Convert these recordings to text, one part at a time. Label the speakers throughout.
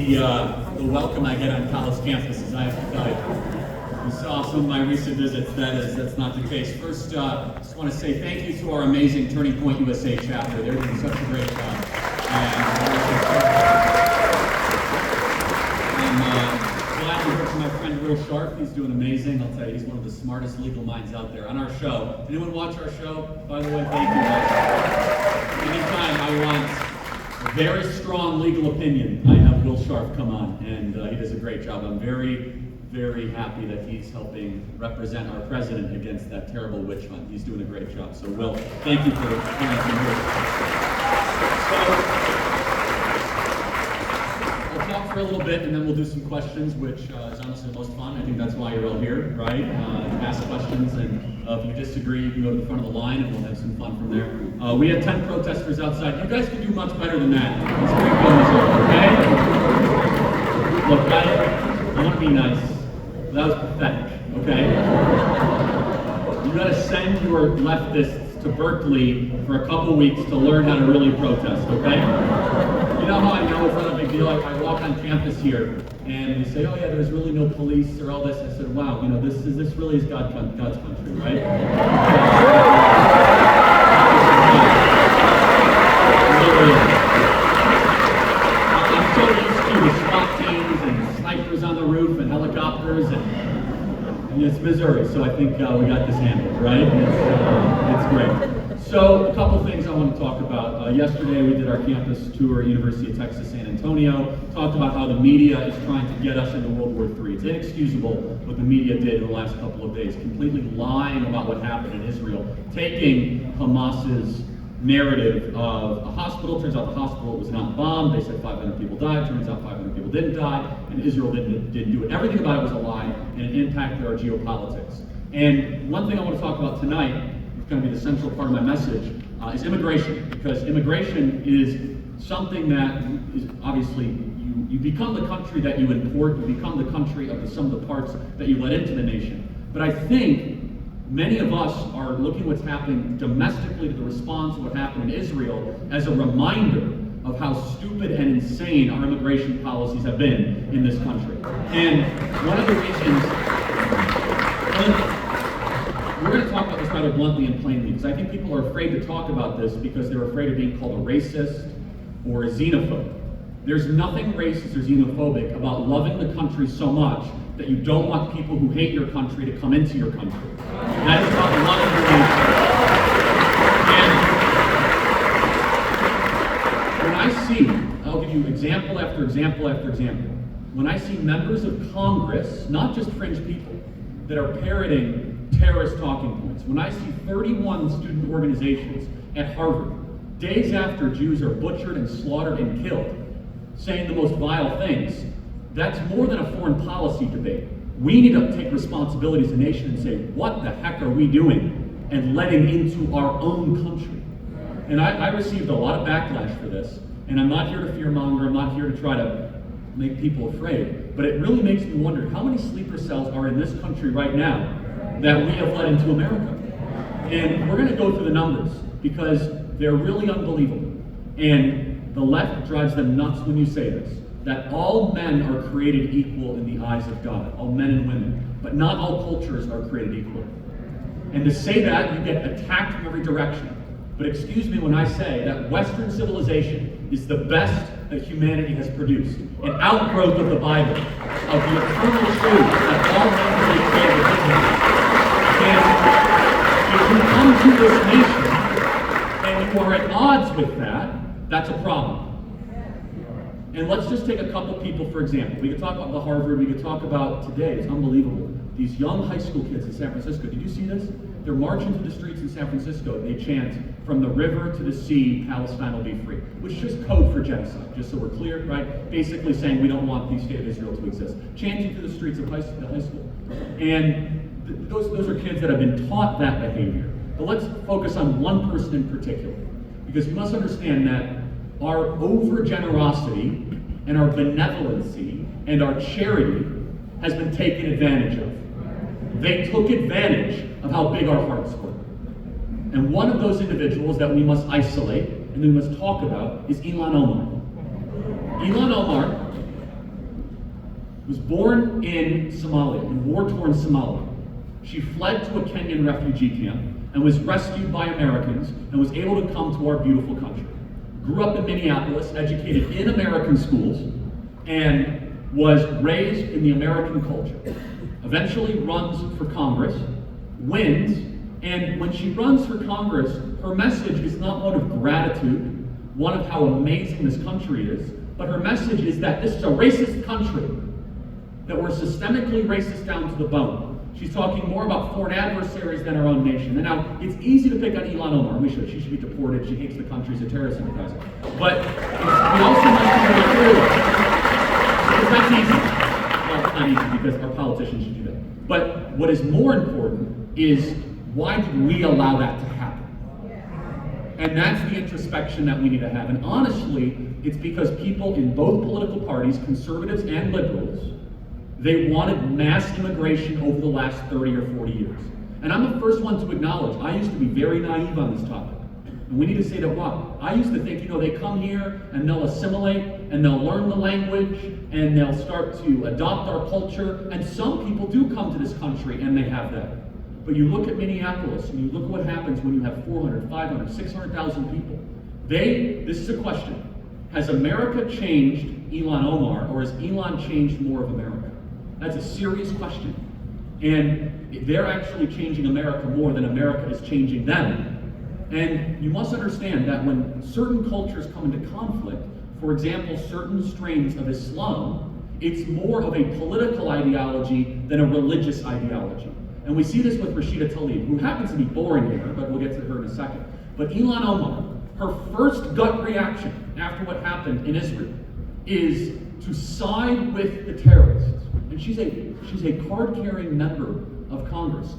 Speaker 1: the welcome I get on college campuses, I have to tell you. You saw some of my recent visits, that's not the case. First, just want to say thank you to our amazing Turning Point USA chapter. They're doing such a great job. I'm glad to hear from my friend Will Sharp. He's doing amazing. I'll tell you, he's one of the smartest legal minds out there. On our show, anyone watch our show? By the way, thank you guys. Anytime I want a very strong legal opinion, I have Will Sharp come on, and he does a great job. I'm very, very happy that he's helping represent our president against that terrible witch hunt. He's doing a great job. So, Will, thank you for coming here. So, I'll talk for a little bit, and then we'll do some questions, which is honestly the most fun. I think that's why you're all here, right? Ask questions, and if you disagree, you can go to the front of the line, and we'll have some fun from there. We had 10 protesters outside. You guys can do much better than that. Okay? Look, I want to be nice. That was pathetic, okay? You gotta send your leftists to Berkeley for a couple weeks to learn how to really protest, okay? You know how I know it's not a big deal? I walk on campus here, and they say, oh yeah, there's really no police or all this. I said, wow, you know, this really is God's country, right? I'm so used to the SWAT teams and snipers on the roof and helicopters, and it's Missouri, so I think we got this handled, right? It's great. So a couple things I want to talk about. Yesterday we did our campus tour at University of Texas San Antonio, talked about how the media is trying to get us into World War III. It's inexcusable what the media did in the last couple of days, completely lying about what happened in Israel, taking Hamas's narrative of a hospital. Turns out the hospital was not bombed. They said 500 people died. Turns out 500 people didn't die, and Israel didn't do it. Everything about it was a lie, and it impacted our geopolitics. And one thing I want to talk about tonight, which is going to be the central part of my message, is immigration, because immigration is something that is obviously, you become the country that you import, you become the country of the sum of the parts that you let into the nation. But I think many of us are looking what's happening domestically to the response to what happened in Israel as a reminder of how stupid and insane our immigration policies have been in this country. And one of the reasons, we're going to talk about this rather bluntly and plainly, because I think people are afraid to talk about this because they're afraid of being called a racist or a xenophobe. There's nothing racist or xenophobic about loving the country so much that you don't want people who hate your country to come into your country. That is how a lot of your nation. And when I see, I'll give you example after example after example, when I see members of Congress, not just fringe people, that are parroting terrorist talking points, when I see 31 student organizations at Harvard, days after Jews are butchered and slaughtered and killed, saying the most vile things, that's more than a foreign policy debate. We need to take responsibility as a nation and say, what the heck are we doing? And letting into our own country. And I received a lot of backlash for this, and I'm not here to fearmonger, I'm not here to try to make people afraid, but it really makes me wonder how many sleeper cells are in this country right now that we have let into America. And we're going to go through the numbers because they're really unbelievable. And the left drives them nuts when you say this, that all men are created equal in the eyes of God, all men and women, but not all cultures are created equal. And to say that, you get attacked from every direction. But excuse me when I say that Western civilization is the best that humanity has produced, an outgrowth of the Bible, of the eternal truth that all men are created equal. And if you come to this nation and you are at odds with that, that's a problem. And let's just take a couple people for example. We could talk about the Harvard, we could talk about today, it's unbelievable. These young high school kids in San Francisco, did you see this? They're marching through the streets in San Francisco, they chant, from the river to the sea, Palestine will be free, which is just code for genocide, just so we're clear, right? Basically saying we don't want the state of Israel to exist. Chanting through the streets of the high school. And those are kids that have been taught that behavior. But let's focus on one person in particular, because you must understand that our over-generosity and our benevolency and our charity has been taken advantage of. They took advantage of how big our hearts were. And one of those individuals that we must isolate and we must talk about is Ilhan Omar. Ilhan Omar was born in Somalia, in war-torn Somalia. She fled to a Kenyan refugee camp and was rescued by Americans and was able to come to our beautiful country. Grew up in Minneapolis, educated in American schools, and was raised in the American culture. Eventually runs for Congress, wins, and when she runs for Congress, her message is not one of gratitude, one of how amazing this country is, but her message is that this is a racist country, that we're systemically racist down to the bone. She's talking more about foreign adversaries than our own nation. And now, it's easy to pick on Ilhan Omar. She should be deported. She hates the country. She's a terrorist sympathizer. But we also must be very clear. Because that's easy. Well, it's not easy because our politicians should do that. But what is more important is, why did we allow that to happen? And that's the introspection that we need to have. And honestly, it's because people in both political parties, conservatives and liberals, they wanted mass immigration over the last 30 or 40 years. And I'm the first one to acknowledge, I used to be very naive on this topic. And we need to say that, wow, I used to think, they come here and they'll assimilate and they'll learn the language and they'll start to adopt our culture. And some people do come to this country and they have that. But you look at Minneapolis and you look at what happens when you have 400, 500, 600,000 people. This is a question. Has America changed Ilhan Omar, or has Ilhan changed more of America? That's a serious question. And they're actually changing America more than America is changing them. And you must understand that when certain cultures come into conflict, for example, certain strains of Islam, it's more of a political ideology than a religious ideology. And we see this with Rashida Tlaib, who happens to be boring here, but we'll get to her in a second. But Ilhan Omar, her first gut reaction after what happened in Israel is to side with the terrorists. And she's a card-carrying member of Congress.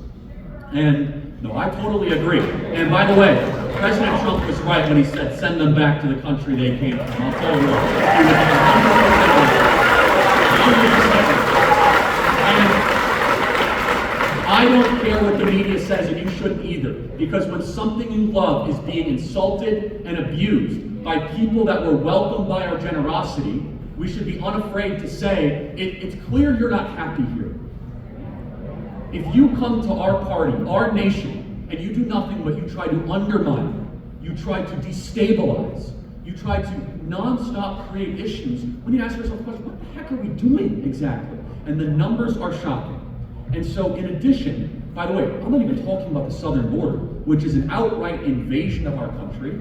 Speaker 1: And no, I totally agree. And by the way, President Trump was right when he said, send them back to the country they came from. I'll tell you what. He was 100% right. And I don't care what the media says, and you shouldn't either. Because when something you love is being insulted and abused by people that were welcomed by our generosity, we should be unafraid to say, it's clear you're not happy here. If you come to our party, our nation, and you do nothing but you try to undermine, you try to destabilize, you try to non-stop create issues, we need to ask ourselves the question, what the heck are we doing exactly? And the numbers are shocking. And so in addition, by the way, I'm not even talking about the southern border, which is an outright invasion of our country.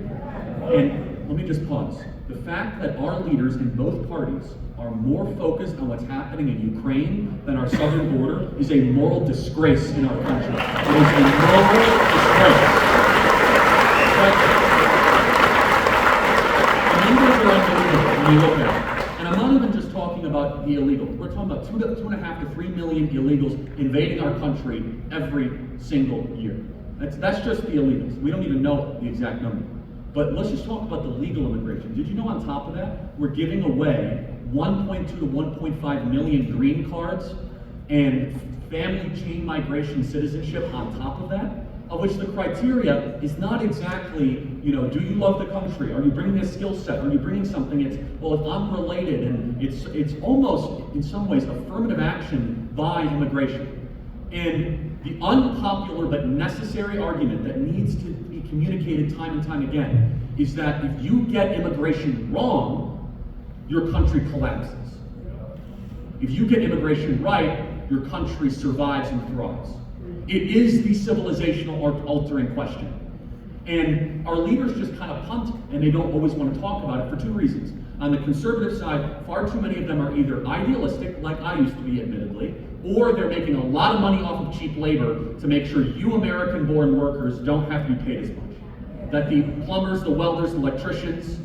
Speaker 1: And let me just pause. The fact that our leaders in both parties are more focused on what's happening in Ukraine than our southern border is a moral disgrace in our country. It is a moral disgrace. But the numbers are unbelievable when you look at it. And I'm not even just talking about the illegals. We're talking about 2.5 to 3 million illegals invading our country every single year. That's just the illegals. We don't even know the exact number. But let's just talk about the legal immigration. Did you know on top of that, we're giving away 1.2 to 1.5 million green cards and family chain migration citizenship on top of that, of which the criteria is not exactly, do you love the country? Are you bringing a skill set? Are you bringing something? It's, well, if I'm related, and it's almost, in some ways, affirmative action by immigration. And the unpopular but necessary argument that needs to be communicated time and time again is that if you get immigration wrong, your country collapses. If you get immigration right, your country survives and thrives. It is the civilizational altering question. And our leaders just kind of punt, and they don't always want to talk about it for two reasons. On the conservative side, far too many of them are either idealistic, like I used to be admittedly, or they're making a lot of money off of cheap labor to make sure you American-born workers don't have to be paid as much. That the plumbers, the welders, the electricians,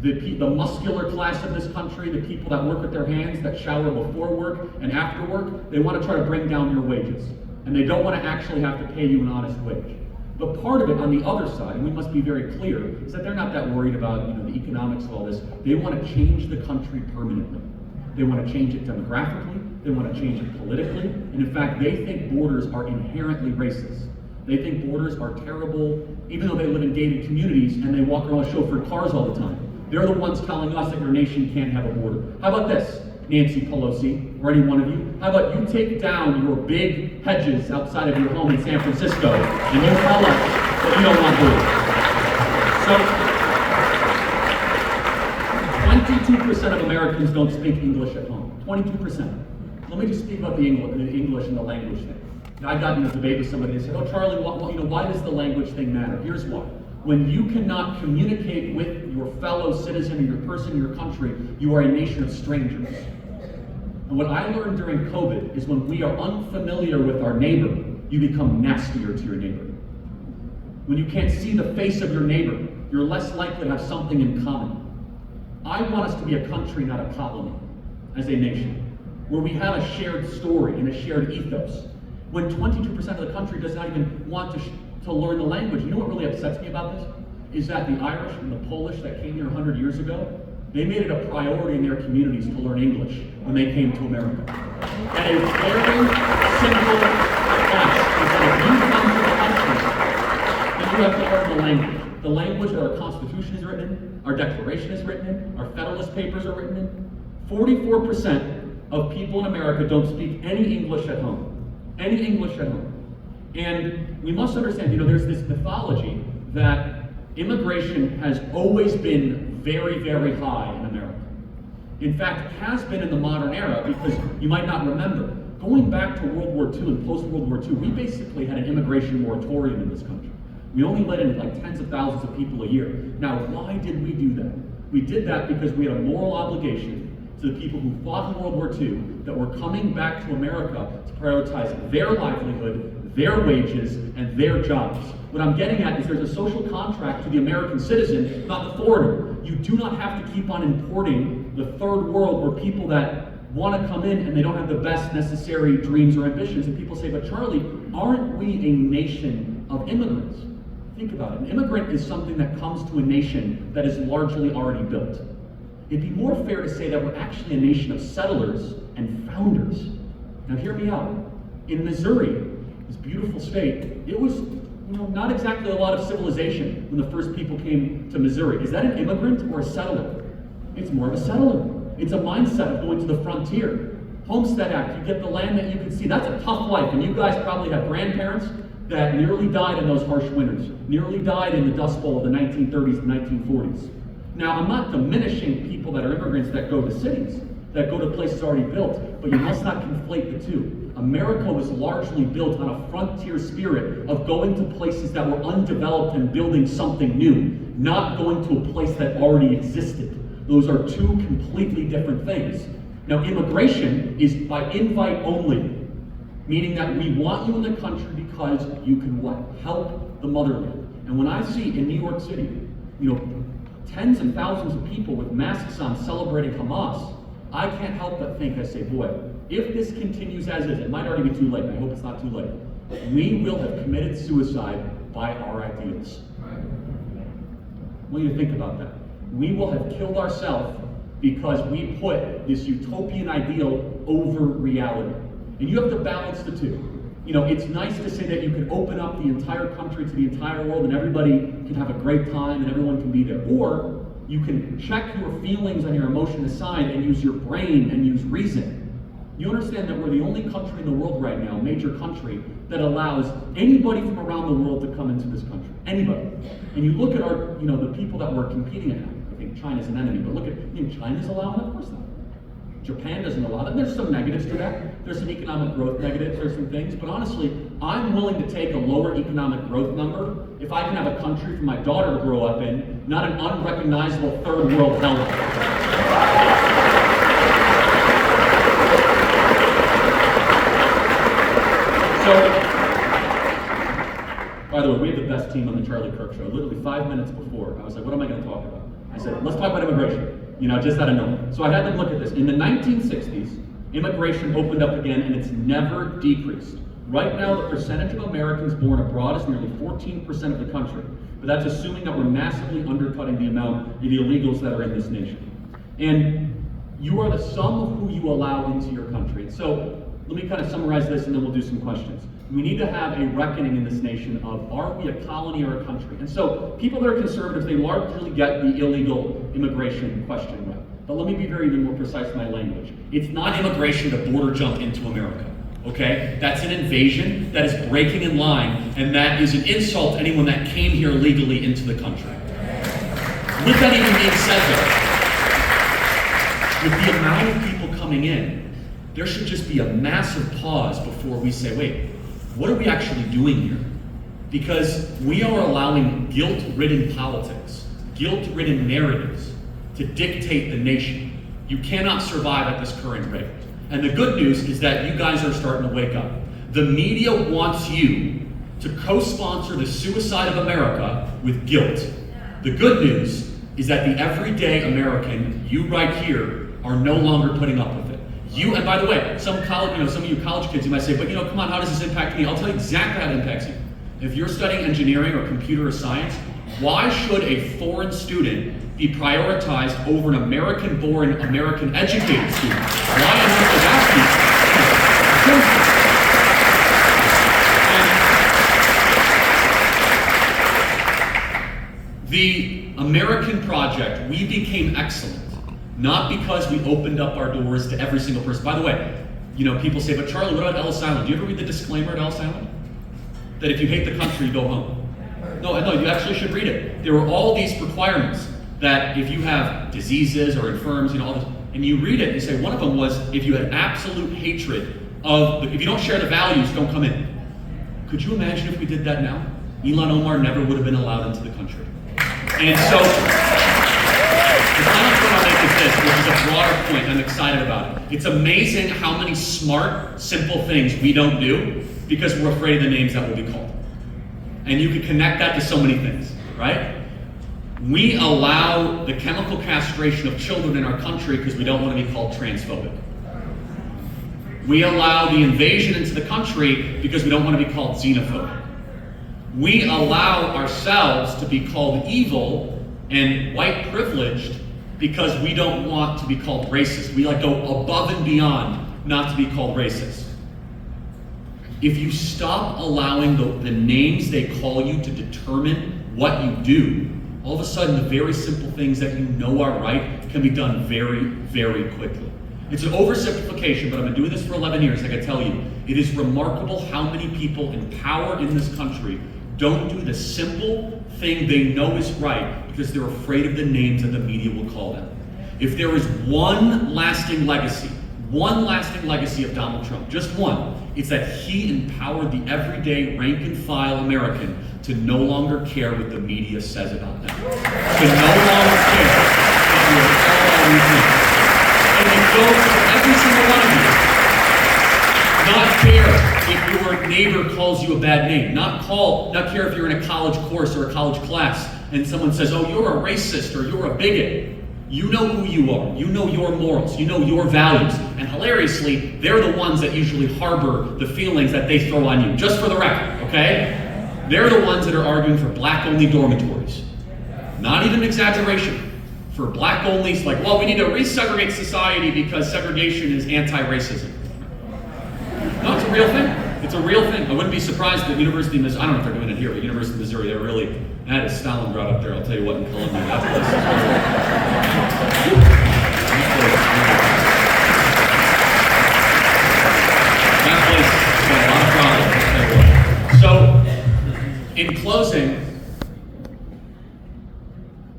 Speaker 1: the muscular class of this country, the people that work with their hands, that shower before work and after work, they want to try to bring down your wages. And they don't want to actually have to pay you an honest wage. But part of it on the other side, and we must be very clear, is that they're not that worried about the economics of all this. They want to change the country permanently. They want to change it demographically. They want to change it politically. And in fact, they think borders are inherently racist. They think borders are terrible, even though they live in gated communities and they walk around with chauffeured cars all the time. They're the ones telling us that your nation can't have a border. How about this? Nancy Pelosi, or any one of you? How about you take down your big hedges outside of your home in San Francisco, and you tell us that you don't want to do it? 22% of Americans don't speak English at home. 22%. Let me just speak about the English and the language thing. Now, I got in a debate with somebody and said, "Oh, Charlie, why does the language thing matter?" Here's why. When you cannot communicate with your fellow citizen or your person in your country, you are a nation of strangers. And what I learned during COVID is when we are unfamiliar with our neighbor, you become nastier to your neighbor. When you can't see the face of your neighbor, you're less likely to have something in common. I want us to be a country, not a colony, as a nation, where we have a shared story and a shared ethos. When 22% of the country does not even want to learn the language, you know what really upsets me about this? Is that the Irish and the Polish that came here 100 years ago, they made it a priority in their communities to learn English when they came to America. And a very simple fact is that if you come to the country, then you have to learn the language. The language that our Constitution is written in, our Declaration is written in, our Federalist Papers are written in. 44% of people in America don't speak any English at home. Any English at home. And we must understand, there's this mythology that immigration has always been very, very high in America. In fact, it has been in the modern era because you might not remember, going back to World War II and post-World War II, we basically had an immigration moratorium in this country. We only let in like tens of thousands of people a year. Now, why did we do that? We did that because we had a moral obligation to the people who fought in World War II that were coming back to America to prioritize their livelihood, their wages, and their jobs. What I'm getting at is there's a social contract to the American citizen, not the foreigner. You do not have to keep on importing the third world where people that want to come in and they don't have the best necessary dreams or ambitions. And people say, but Charlie, aren't we a nation of immigrants? Think about it. An immigrant is something that comes to a nation that is largely already built. It'd be more fair to say that we're actually a nation of settlers and founders. Now hear me out. In Missouri, this beautiful state, it was not exactly a lot of civilization when the first people came to Missouri. Is that an immigrant or a settler? It's more of a settler. It's a mindset of going to the frontier. Homestead Act, you get the land that you can see. That's a tough life, and you guys probably have grandparents that nearly died in those harsh winters, nearly died in the Dust Bowl of the 1930s and 1940s. Now, I'm not diminishing people that are immigrants that go to cities, that go to places already built, but you must not conflate the two. America was largely built on a frontier spirit of going to places that were undeveloped and building something new, not going to a place that already existed. Those are two completely different things. Now, immigration is by invite only, meaning that we want you in the country because you can what? Help the motherland. And when I see in New York City, tens and thousands of people with masks on celebrating Hamas, I can't help but think, I say, boy, if this continues as is, it might already be too late, I hope it's not too late, we will have committed suicide by our ideals. What do you think about that? We will have killed ourselves because we put this utopian ideal over reality. And you have to balance the two. It's nice to say that you can open up the entire country to the entire world and everybody can have a great time and everyone can be there. Or you can check your feelings and your emotion aside and use your brain and use reason. You understand that we're the only country in the world right now, major country, that allows anybody from around the world to come into this country. Anybody. And you look at our, the people that we're competing against. I think China's an enemy, but look at, China's allowing it? Of course not. Japan doesn't allow that. There's some negatives to that. There's some economic growth negatives, there's some things, but honestly, I'm willing to take a lower economic growth number if I can have a country for my daughter to grow up in, not an unrecognizable third world hellhole. So, by the way, we have the best team on the Charlie Kirk show. Literally 5 minutes before, I was like, what am I going to talk about? I said, let's talk about immigration. Just out of nowhere. So I had them look at this. In the 1960s, immigration opened up again, and it's never decreased. Right now, the percentage of Americans born abroad is nearly 14% of the country. But that's assuming that we're massively undercutting the amount of the illegals that are in this nation. And you are the sum of who you allow into your country. So let me kind of summarize this, and then we'll do some questions. We need to have a reckoning in this nation of, are we a colony or a country? And so people that are conservatives, they largely get the illegal immigration question right. But let me be even more precise in my language. It's not immigration to border jump into America, okay? That's an invasion, that is breaking in line, and that is an insult to anyone that came here legally into the country. With that even being said though, with the amount of people coming in, there should just be a massive pause before we say, wait, what are we actually doing here? Because we are allowing guilt-ridden politics, guilt-ridden narratives to dictate the nation. You cannot survive at this current rate. And the good news is that you guys are starting to wake up. The media wants you to co-sponsor the suicide of America with guilt. The good news is that the everyday American, you right here, are no longer putting up with it. You, and by the way, some of you college kids, you might say, but come on, how does this impact me? I'll tell you exactly how it impacts you. If you're studying engineering or computer or science, why should a foreign student be prioritized over an American-born, American-educated student? Why on earth is that? The American project, we became excellent, not because we opened up our doors to every single person. By the way, people say, but Charlie, what about Ellis Island? Do you ever read the disclaimer at Ellis Island? That if you hate the country, you go home. No, you actually should read it. There were all these requirements that if you have diseases or infirms, all this, and you read it and say one of them was if you had absolute hatred if you don't share the values, don't come in. Could you imagine if we did that now? Ilhan Omar never would have been allowed into the country. And so, the final point I'll make is this, which is a broader point, I'm excited about it. It's amazing how many smart, simple things we don't do because we're afraid of the names that will be called. And you can connect that to so many things, right? We allow the chemical castration of children in our country because we don't want to be called transphobic. We allow the invasion into the country because we don't want to be called xenophobic. We allow ourselves to be called evil and white privileged because we don't want to be called racist. We go above and beyond not to be called racist. If you stop allowing the names they call you to determine what you do, all of a sudden the very simple things that you know are right can be done very, very quickly. It's an oversimplification, but I've been doing this for 11 years. I can tell you, it is remarkable how many people in power in this country don't do the simple thing they know is right because they're afraid of the names that the media will call them. If there is one lasting legacy of Donald Trump, just one, it's that he empowered the everyday rank and file American to no longer care what the media says about them. To no longer care if you're all we think. And it goes for every single one of you. Not care if your neighbor calls you a bad name. Not care if you're in a college course or a college class and someone says, oh, you're a racist or you're a bigot. You know who you are. You know your morals. You know your values. And hilariously, they're the ones that usually harbor the feelings that they throw on you. Just for the record, okay? They're the ones that are arguing for black-only dormitories. Not even an exaggeration. For black-only, well, we need to resegregate society because segregation is anti-racism. No, it's a real thing. It's a real thing. I wouldn't be surprised that University of Missouri, I don't know if they're doing it here, but University of Missouri, they're really, that is Stalingrad up there, I'll tell you what, in Columbia. That place has got a lot of problems, I'll tell you what. So, in closing,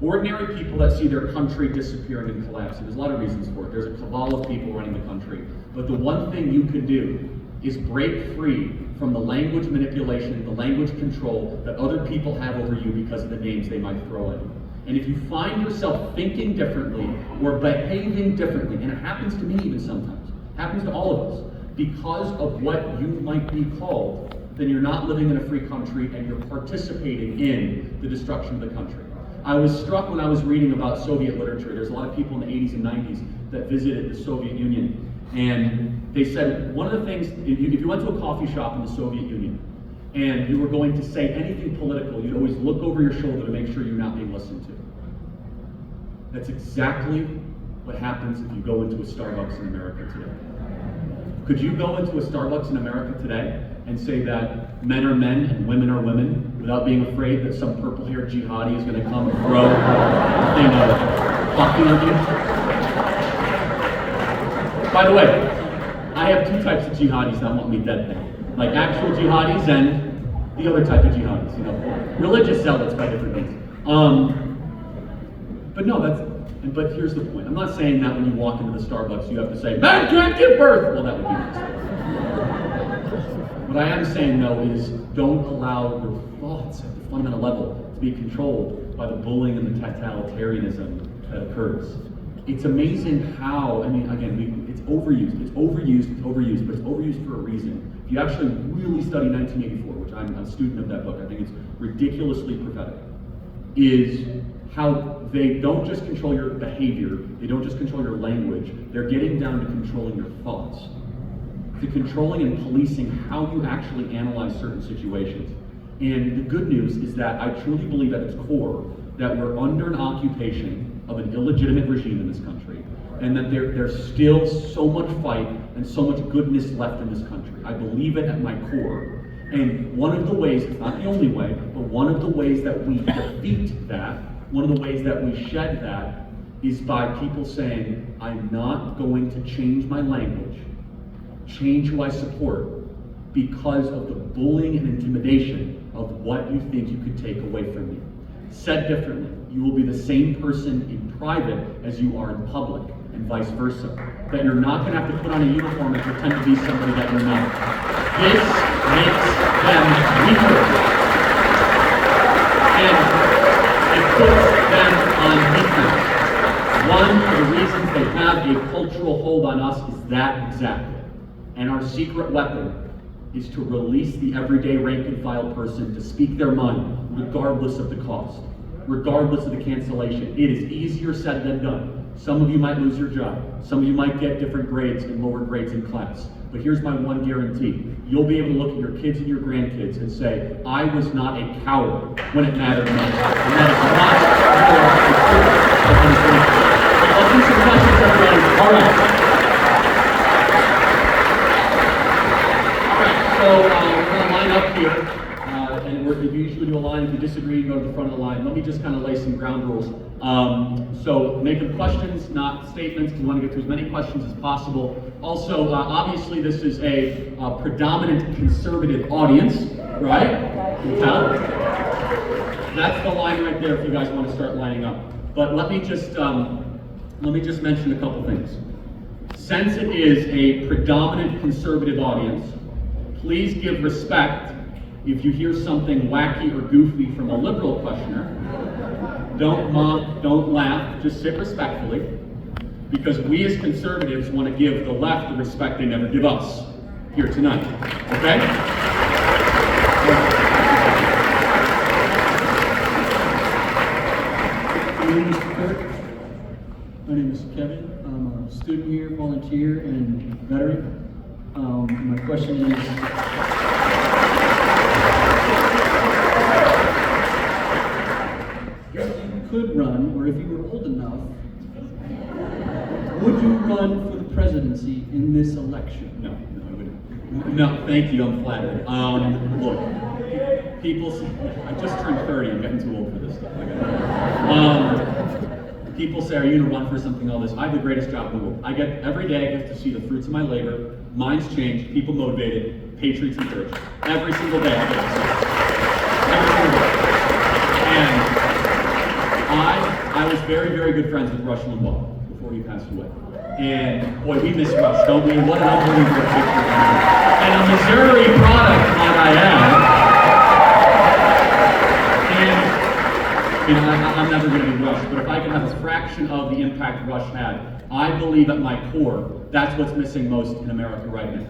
Speaker 1: ordinary people that see their country disappearing and collapsing, there's a lot of reasons for it. There's a cabal of people running the country. But the one thing you can do is break free from the language manipulation, the language control that other people have over you because of the names they might throw at you. And if you find yourself thinking differently or behaving differently, and it happens to me even sometimes, happens to all of us, because of what you might be called, then you're not living in a free country and you're participating in the destruction of the country. I was struck when I was reading about Soviet literature. There's a lot of people in the 80s and 90s that visited the Soviet Union. And they said one of the things, if you went to a coffee shop in the Soviet Union and you were going to say anything political, you'd always look over your shoulder to make sure you're not being listened to. That's exactly what happens if you go into a Starbucks in America today. Could you go into a Starbucks in America today and say that men are men and women are women without being afraid that some purple-haired jihadi is going to come and throw a thing of coffee on you? By the way, I have two types of jihadis that want me dead now. Like actual jihadis and the other type of jihadis, you know. Religious zealots by different means. But no, but here's the point. I'm not saying that when you walk into the Starbucks you have to say, man can't give birth! Well, that would be nice. What I am saying though is don't allow your thoughts at the fundamental level to be controlled by the bullying and the totalitarianism that occurs. It's amazing how, I mean, again, it's overused, but it's overused for a reason. If you actually really study 1984, which I'm a student of that book, I think it's ridiculously prophetic, is how they don't just control your behavior, they don't just control your language, they're getting down to controlling your thoughts, to controlling and policing how you actually analyze certain situations. And the good news is that I truly believe at its core that we're under an occupation of an illegitimate regime in this country, and that there's still so much fight and so much goodness left in this country. I believe it at my core. And one of the ways, it's not the only way, but one of the ways that we defeat that, one of the ways that we shed that, is by people saying, I'm not going to change my language, change who I support, because of the bullying and intimidation of what you think you could take away from me. Said differently, you will be the same person in private as you are in public, and vice versa. That you're not going to have to put on a uniform and pretend to be somebody that you're not. This makes them weaker. And it puts them on defense. One of the reasons they have a cultural hold on us is that exactly. And our secret weapon is to release the everyday rank and file person to speak their mind, regardless of the cost, regardless of the cancellation. It is easier said than done. Some of you might lose your job. Some of you might get different grades and lower grades in class. But here's my one guarantee. You'll be able to look at your kids and your grandkids and say, I was not a coward when it mattered most. And that is not your Let's do some questions, everybody. All right. So we're going to line up here, and we usually do a line. If you disagree, you go to the front of the line. Let me just kind of lay some ground rules. So make them questions, not statements. We want to get to as many questions as possible. Also, obviously, this is a predominant conservative audience, right? You can tell. That's the line right there. If you guys want to start lining up, but let me just mention a couple things. Since it is a predominant conservative audience, please give respect if you hear something wacky or goofy from a liberal questioner. Don't mock, don't laugh, just sit respectfully, because we as conservatives want to give the left the respect they never give us here tonight, okay?
Speaker 2: My name is Kirk. My name is Kevin. I'm a student here, volunteer, and veteran. My question is, if you could run, or if you were old enough, would you run for the presidency in this election?
Speaker 1: No, I wouldn't. No, thank you, I'm flattered. Look, people, I just turned 30, I'm getting too old for this stuff. People say, are you going to run for something, all this? I have the greatest job in the world. Every day I get to see the fruits of my labor, minds changed, people motivated, patriots encouraged. Every single day I get to see it. Every single day. And I was very, very good friends with Rush Limbaugh before he passed away. And boy, we miss Rush, don't we? What an unbelievable picture. And a Missouri product, might I add. I'm never going to be Rush, but if I can have a fraction of the impact Rush had, I believe at my core, that's what's missing most in America right now,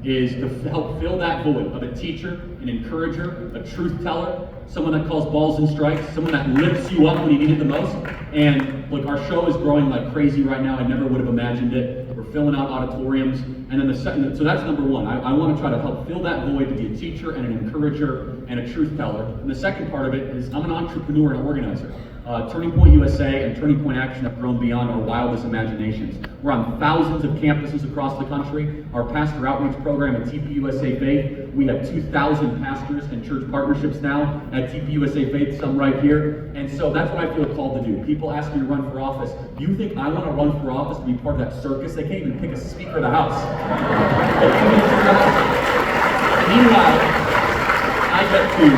Speaker 1: is to help fill that void of a teacher, an encourager, a truth teller, someone that calls balls and strikes, someone that lifts you up when you need it the most. And look, our show is growing like crazy right now. I never would have imagined it. We're filling out auditoriums. And then so that's number one. I want to try to help fill that void to be a teacher and an encourager and a truth teller. And the second part of it is I'm an entrepreneur and an organizer. Turning Point USA and Turning Point Action have grown beyond our wildest imaginations. We're on thousands of campuses across the country. Our pastor outreach program at TPUSA Faith, we have 2,000 pastors and church partnerships now at TPUSA Faith, some right here. And so that's what I feel called to do. People ask me to run for office. Do you think I want to run for office to be part of that circus? They can't even pick a Speaker of the House. Meanwhile, I get to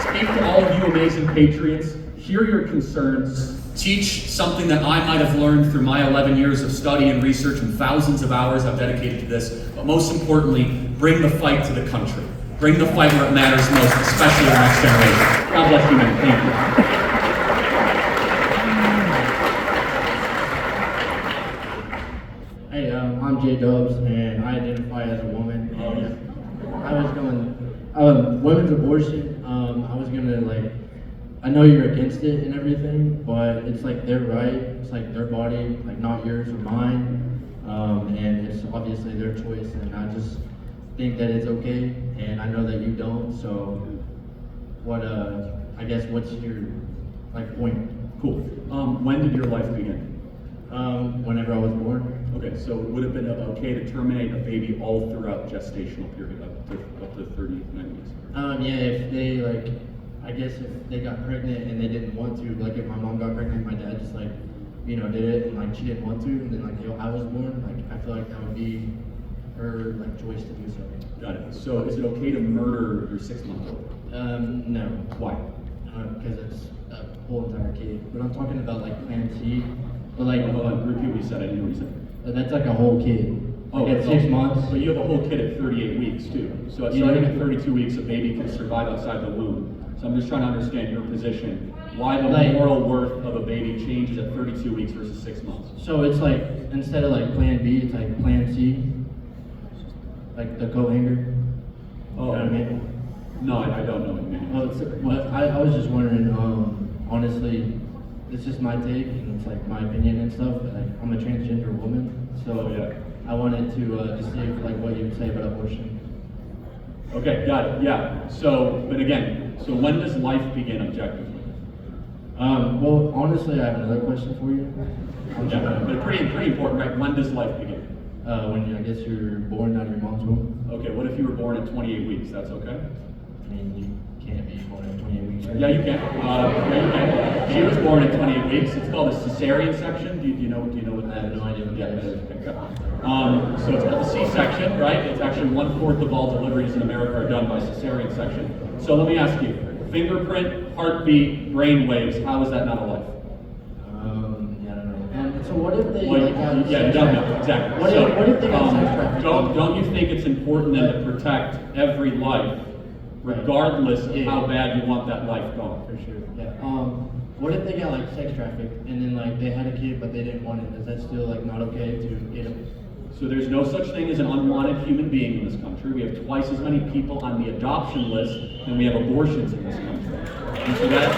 Speaker 1: speak to all of you amazing patriots, hear your concerns, teach something that I might have learned through my 11 years of study and research and thousands of hours I've dedicated to this, but most importantly, bring the fight to the country. Bring the fight where it matters most, especially the next generation. God bless you, man. Thank you.
Speaker 3: Hey, I'm J Dubs, and I identify as a woman. Women's abortion, I was gonna I know you're against it and everything, but it's like their right, it's like their body, like not yours or mine, and it's obviously their choice, and I just think that it's okay, and I know that you don't, so what, I guess what's your, point?
Speaker 1: Cool. When did your life begin?
Speaker 3: Whenever I was born.
Speaker 1: Okay, so would it have been okay to terminate a baby all throughout gestational period, up to 39 weeks?
Speaker 3: Yeah, if they I guess if they got pregnant and they didn't want to, if my mom got pregnant, my dad just did it, and she didn't want to, and then I was born, I feel like that would be her choice to do so.
Speaker 1: Got it. So is it okay to murder your 6-month-old?
Speaker 3: No.
Speaker 1: Why?
Speaker 3: Because it's a whole entire kid. But I'm talking about Plan C. But
Speaker 1: Hold on, repeat what you said. I didn't know what you said.
Speaker 3: That's a whole kid. At 6 months.
Speaker 1: But you have a whole kid at 38 weeks too. So starting at 32 weeks, a baby can survive outside the womb. So I'm just trying to understand your position. Why the moral worth of a baby changes at 32 weeks versus 6 months?
Speaker 3: So it's instead of Plan B, it's Plan C. The coat hanger.
Speaker 1: Oh,
Speaker 3: you know what I mean?
Speaker 1: No, I don't know what you mean.
Speaker 3: I was just wondering, honestly, it's just my take and it's my opinion and stuff, but I'm a transgender woman, so
Speaker 1: yeah.
Speaker 3: I wanted to just see what you would say about abortion.
Speaker 1: Okay, got it, yeah. So, but again, so when does life begin objectively?
Speaker 3: Well, honestly, I have another question for you.
Speaker 1: Yeah, but pretty important, right? When does life begin?
Speaker 3: When I guess you're born out of your mom's womb.
Speaker 1: Okay, what if you were born at 28 weeks? That's okay?
Speaker 3: I mean, you can't be born at 28 weeks. Right?
Speaker 1: Yeah, you can. Yeah, you can. She was born at 28 weeks. It's called a cesarean section. Do you know what that is?
Speaker 3: I have no idea what that is.
Speaker 1: Okay. So it's called a C-section, right? It's actually 1/4 of all deliveries in America are done by cesarean section. So let me ask you: fingerprint, heartbeat, brain waves. How is that not a life?
Speaker 3: Yeah, I don't know. So what if they
Speaker 1: yeah, you don't know exactly.
Speaker 3: What if they got sex trafficking?
Speaker 1: Don't you think it's important then to protect every life, regardless of how bad you want that life gone?
Speaker 3: For sure. Yeah. What if they got sex trafficked and then they had a kid but they didn't want it? Is that still not okay to get them?
Speaker 1: So there's no such thing as an unwanted human being in this country. We have twice as many people on the adoption list than we have abortions in this country. And so that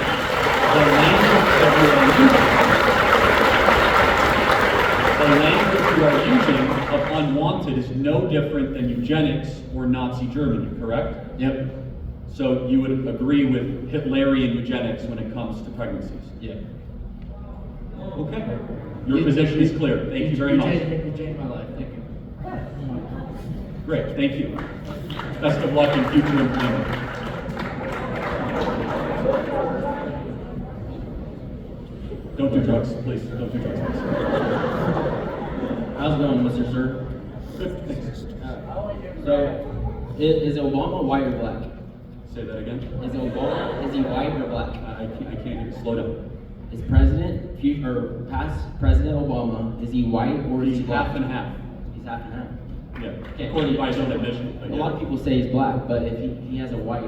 Speaker 1: the language you are using of unwanted is no different than eugenics or Nazi Germany, correct?
Speaker 3: Yep.
Speaker 1: So you would agree with Hitlerian eugenics when it comes to pregnancies?
Speaker 3: Yeah.
Speaker 1: Okay. Your position is clear. Thank you very much.
Speaker 3: You changed my life. Thank you.
Speaker 1: Great, thank you. Best of luck in future employment. Don't do drugs, please. Don't do drugs, please.
Speaker 4: How's it going, Mr. Sir?
Speaker 1: Good, thanks.
Speaker 4: So, is Obama white or black?
Speaker 1: Say that again.
Speaker 4: Is he white or black?
Speaker 1: I can't hear you. Slow down.
Speaker 4: Is past President Obama, is he white or is he
Speaker 1: He's
Speaker 4: black?
Speaker 1: half and half.
Speaker 4: He's half and half.
Speaker 1: Yeah,
Speaker 4: Okay.
Speaker 1: according by his own admission. But
Speaker 4: A
Speaker 1: yeah.
Speaker 4: lot of people say he's black, but if he has a white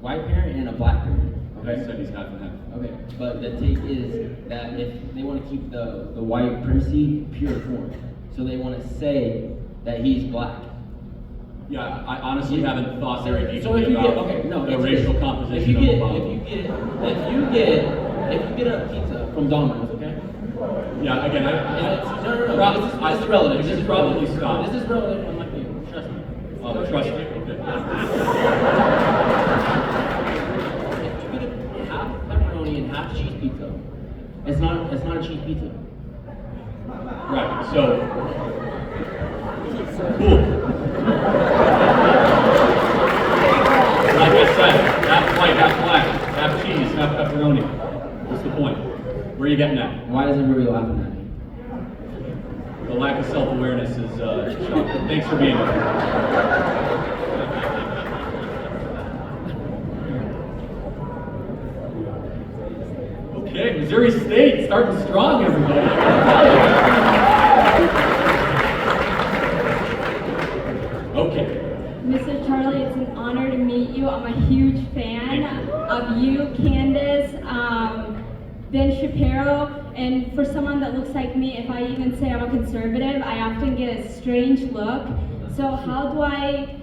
Speaker 4: parent and a black parent.
Speaker 1: I said he's half and half.
Speaker 4: Okay, but the take is that if they want to keep the white primacy pure form, so they want to say that he's black.
Speaker 1: Yeah, I honestly haven't thought very deeply
Speaker 4: So if you
Speaker 1: about
Speaker 4: get
Speaker 1: the racial composition of Obama.
Speaker 4: If you get a pizza from Domino's, okay?
Speaker 1: Yeah, again,
Speaker 4: No. This is relative.
Speaker 1: This is probably Scott.
Speaker 4: This is relative. I'm like you. Trust me.
Speaker 1: Oh, trust me. Okay.
Speaker 4: If you get a half pepperoni and half cheese pizza, It's not a cheap pizza.
Speaker 1: Right, so, cool. Like I said, half white, half black, half cheese, half pepperoni. What's the point? Where are you getting at?
Speaker 4: Why is everybody laughing at me?
Speaker 1: The lack of self-awareness is shocking. Thanks for being here. Okay, Missouri State starting strong, everybody. Okay.
Speaker 5: Mr. Charlie, it's an honor to meet you. I'm a huge fan of you, Candace, Ben Shapiro, and for someone that looks like me, if I even say I'm a conservative, I often get a strange look. So how do I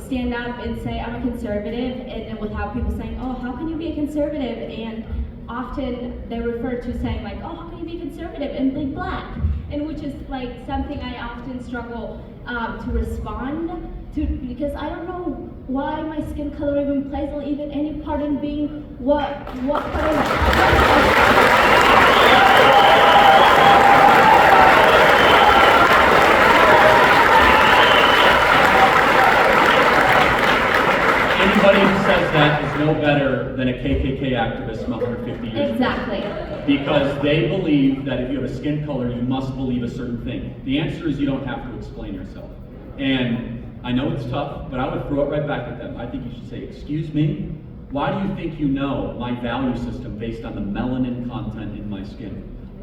Speaker 5: stand up and say I'm a conservative, and without people saying, oh, how can you be a conservative? And often they refer to saying like, oh, how can you be conservative and be black? And which is like something I often struggle to respond to, because I don't know why my skin color even plays even any part in being what part of
Speaker 1: Anybody who says that is no better than a KKK activist from 150 years ago.
Speaker 5: Exactly.
Speaker 1: Because they believe that if you have a skin color, you must believe a certain thing. The answer is you don't have to explain yourself. And I know it's tough, but I would throw it right back at them. I think you should say, excuse me, why do you think you know my value system based on the melanin content in my skin?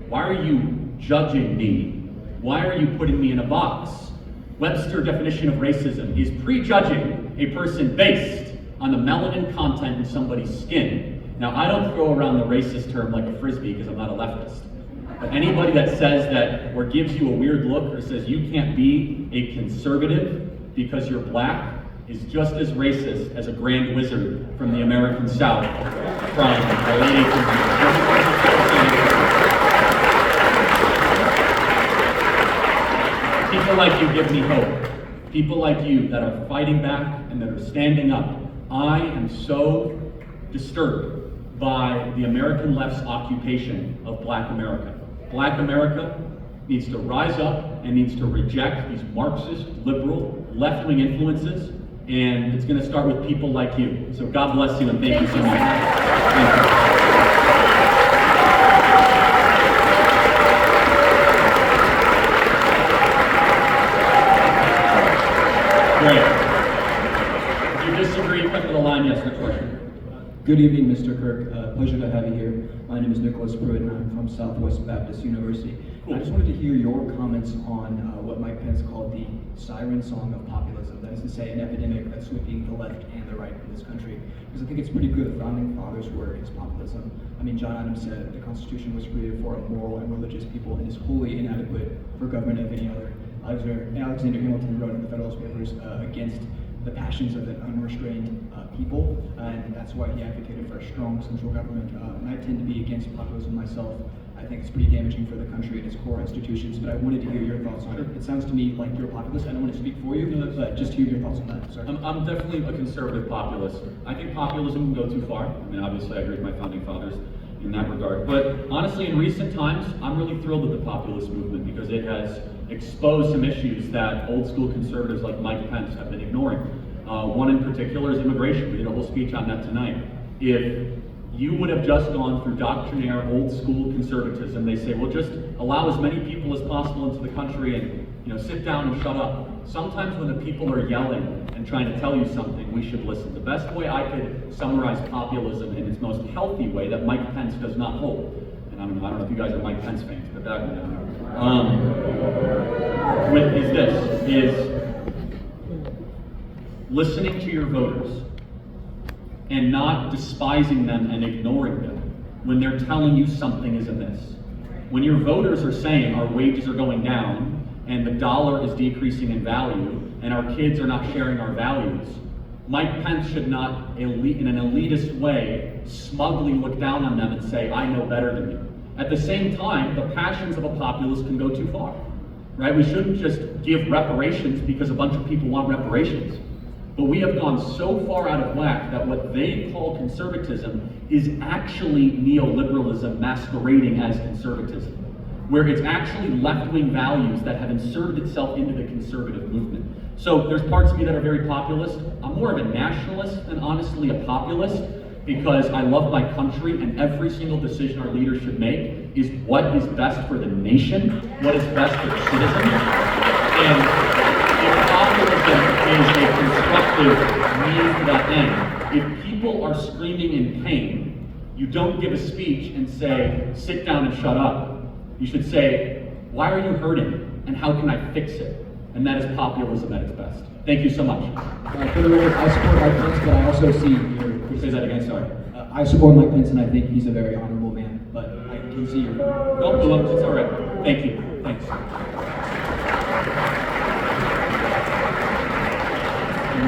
Speaker 1: Why are you judging me? Why are you putting me in a box? Webster's definition of racism is prejudging a person based on the melanin content in somebody's skin. Now, I don't throw around the racist term like a frisbee because I'm not a leftist. But anybody that says that or gives you a weird look or says you can't be a conservative because you're black is just as racist as a grand wizard from the American South from the late 1800s. People like you give me hope. People like you that are fighting back and that are standing up. I am so disturbed by the American left's occupation of black America. Black America needs to rise up and needs to reject these Marxist, liberal, left-wing influences, and it's going to start with people like you. So God bless you and thank you so much. Thank you. Great. If you disagree, cut to the line. Yes, next question.
Speaker 6: Good evening, Mr. Kirk. Pleasure to have you here. My name is Nicholas Pruitt, and I'm from Southwest Baptist University.
Speaker 1: Cool.
Speaker 6: I just wanted to hear your comments on what Mike Pence called the siren song of populism. That is to say, an epidemic that's sweeping the left and the right in this country. Because I think it's pretty clear the founding fathers' word is populism. I mean, John Adams said the Constitution was created for a moral and religious people and is wholly inadequate for government of any other. Alexander Hamilton wrote in the Federalist Papers against the passions of an unrestrained people, and that's why he advocated for a strong central government. And I tend to be against populism myself. I think it's pretty damaging for the country and its core institutions, but I wanted to hear your thoughts on it. It sounds to me like you're a populist. I don't want to speak for you, but just hear your thoughts on that. Sorry.
Speaker 1: I'm definitely a conservative populist. I think populism can go too far. I mean, obviously, I agree with my founding fathers in that regard. But honestly, in recent times, I'm really thrilled with the populist movement because it has exposed some issues that old school conservatives like Mike Pence have been ignoring. One in particular is immigration. We did a whole speech on that tonight. If you would have just gone through doctrinaire old school conservatism, they say, well, just allow as many people as possible into the country and sit down and shut up. Sometimes when the people are yelling and trying to tell you something, we should listen. The best way I could summarize populism in its most healthy way that Mike Pence does not hold, and I don't know if you guys are Mike Pence fans, but that is listening to your voters and not despising them and ignoring them when they're telling you something is amiss. When your voters are saying our wages are going down and the dollar is decreasing in value and our kids are not sharing our values, Mike Pence should not, in an elitist way, smugly look down on them and say, I know better than you. At the same time, the passions of a populist can go too far, right? We shouldn't just give reparations because a bunch of people want reparations. But we have gone so far out of whack that what they call conservatism is actually neoliberalism masquerading as conservatism, where it's actually left-wing values that have inserted itself into the conservative movement. So there's parts of me that are very populist. I'm more of a nationalist than honestly a populist, because I love my country, and every single decision our leaders should make is what is best for the nation, what is best for the citizens. And if populism is a constructive means to that end, if people are screaming in pain, you don't give a speech and say, sit down and shut up. You should say, why are you hurting, and how can I fix it? And that is populism at its best. Thank you so much.
Speaker 6: For the record, I support Mike Pence, but I also see your...
Speaker 1: Say that again, sorry.
Speaker 6: I support Mike Pence, and I think he's a very honorable man, but I can see your...
Speaker 1: No, it's all right. Thank you. Thanks.
Speaker 7: My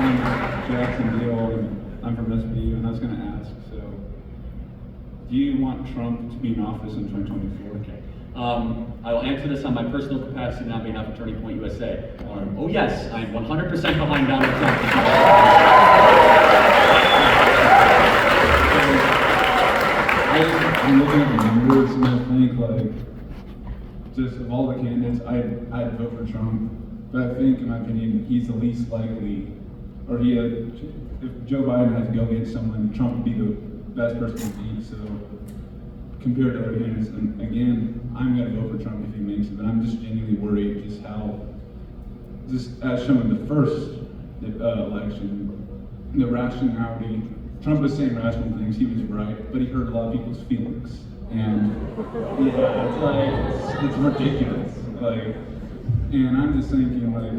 Speaker 7: name is Jackson Deal, and I'm from SBU, and I was going to ask, so, do you want Trump to be in office in 2024?
Speaker 1: Okay. I will answer this on my personal capacity and on behalf of Turning Point USA. Oh yes, I'm 100% behind Donald Trump.
Speaker 7: I'm looking at the numbers, and I think, like, just of all the candidates, I'd vote for Trump. But I think, in my opinion, he's the least likely, or if Joe Biden had to go against someone, Trump would be the best person to beat. So, compared to other candidates, and again, I'm going to vote for Trump if he makes it, but I'm just genuinely worried just how, just as shown in the first election, the rationality. Trump was saying rational things, he was right, but he hurt a lot of people's feelings. And yeah, it's like, it's ridiculous. Like, and I'm just thinking, like,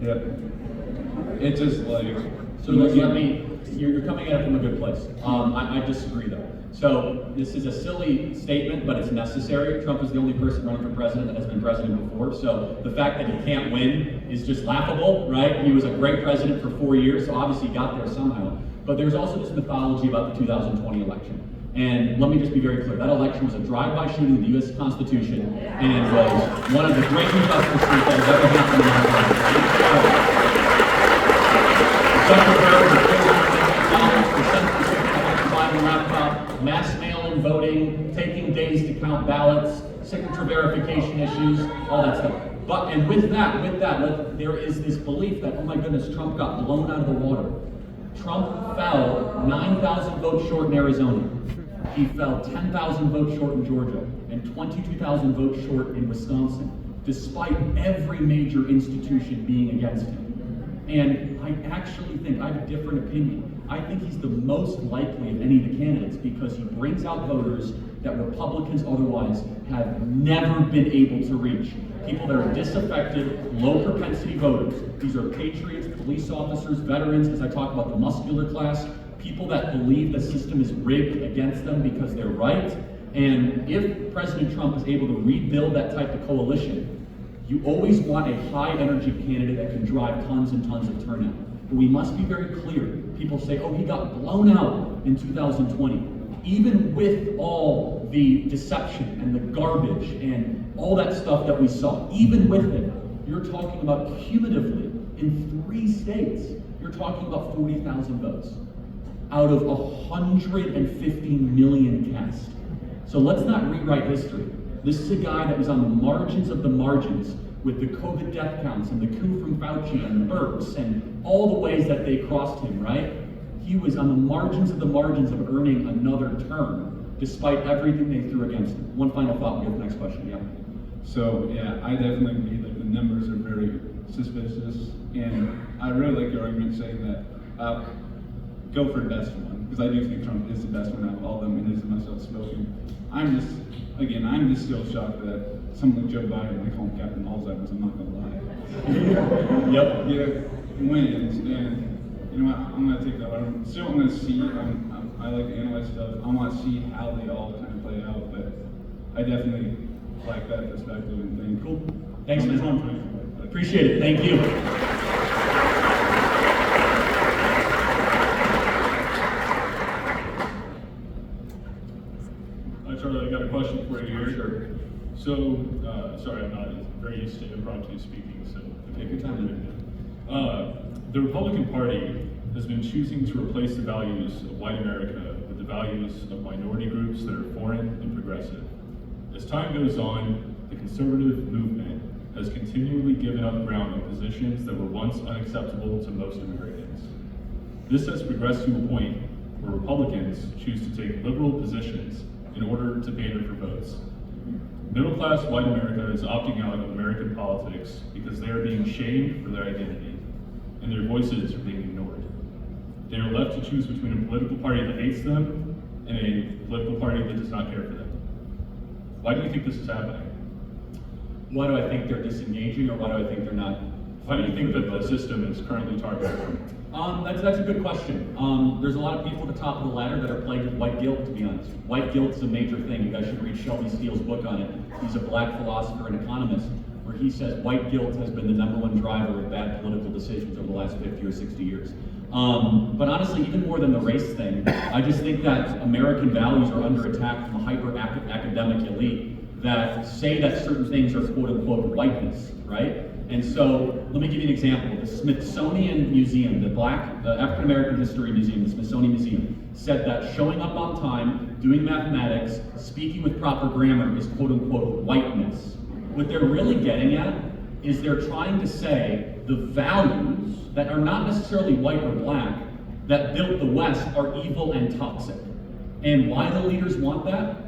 Speaker 7: yeah, it just like,
Speaker 1: So let me, you're coming at it from a good place. I disagree though. So this is a silly statement, but it's necessary. Trump is the only person running for president that has been president before. So the fact that he can't win is just laughable, right? He was a great president for 4 years, so obviously he got there somehow. But there's also this mythology about the 2020 election. And let me just be very clear, that election was a drive-by shooting of the US Constitution and was one of the great injustices that has ever happened in our country. Laptop, mass mail-in voting, taking days to count ballots, signature verification issues, all that stuff. But, and with that, there is this belief that, oh my goodness, Trump got blown out of the water. Trump fell 9,000 votes short in Arizona. He fell 10,000 votes short in Georgia and 22,000 votes short in Wisconsin, despite every major institution being against him. And I actually think, I have a different opinion. I think he's the most likely of any of the candidates because he brings out voters that Republicans otherwise have never been able to reach. People that are disaffected, low propensity voters. These are patriots, police officers, veterans, as I talk about the muscular class, people that believe the system is rigged against them because they're right. And if President Trump is able to rebuild that type of coalition, you always want a high energy candidate that can drive tons and tons of turnout. But we must be very clear. People say, oh, he got blown out in 2020. Even with all the deception and the garbage and all that stuff that we saw, even with it, you're talking about cumulatively in 3 states, you're talking about 40,000 votes out of 150 million cast. So let's not rewrite history. This is a guy that was on the margins of the margins with the COVID death counts and the coup from Fauci and Burks and all the ways that they crossed him, right? He was on the margins of earning another term, despite everything they threw against him. One final thought, we have the next question, yeah.
Speaker 7: So yeah, I definitely agree that the numbers are very suspicious, and I really like your argument saying that go for the best one, because I do think Trump is the best one out of all of them and is the most outspoken. I'm just still shocked that someone like Joe Biden, I call him Captain Alzheimer's, I'm not gonna lie.
Speaker 1: Yep.
Speaker 7: Yeah, wins, and you know what, I'm gonna take that. I'm gonna see, I like to analyze stuff, I wanna see how they all kind of play out, but I definitely like that perspective and think,
Speaker 1: Cool. Thanks, man.
Speaker 7: Trump.
Speaker 1: Appreciate it, thank you.
Speaker 8: Hi Charlie, I got a question for you here.
Speaker 1: Sure.
Speaker 8: So, sorry I'm not as very used to impromptu speaking, so
Speaker 1: Take your time.
Speaker 8: the Republican Party has been choosing to replace the values of white America with the values of minority groups that are foreign and progressive. As time goes on, the conservative movement has continually given up ground on positions that were once unacceptable to most Americans. This has progressed to a point where Republicans choose to take liberal positions in order to pander for votes. Middle-class white America is opting out of American politics because they are being shamed for their identity, and their voices are being ignored. They are left to choose between a political party that hates them and a political party that does not care for them. Why do you think this is happening?
Speaker 1: Why do I think they're disengaging, or why do I think they're not?
Speaker 8: Why do you think that the system is currently targeted?
Speaker 1: That's a good question. There's a lot of people at the top of the ladder that are plagued with white guilt, to be honest. White guilt is a major thing. You guys should read Shelby Steele's book on it. He's a black philosopher and economist, where he says white guilt has been the #1 driver of bad political decisions over the last 50 or 60 years. But honestly, even more than the race thing, I just think that American values are under attack from a hyper-academic elite that say that certain things are quote-unquote whiteness, right? And so, let me give you an example. The Smithsonian Museum, the African American History Museum, the Smithsonian Museum, said that showing up on time, doing mathematics, speaking with proper grammar is quote-unquote whiteness. What they're really getting at is they're trying to say the values that are not necessarily white or black that built the West are evil and toxic. And why the leaders want that?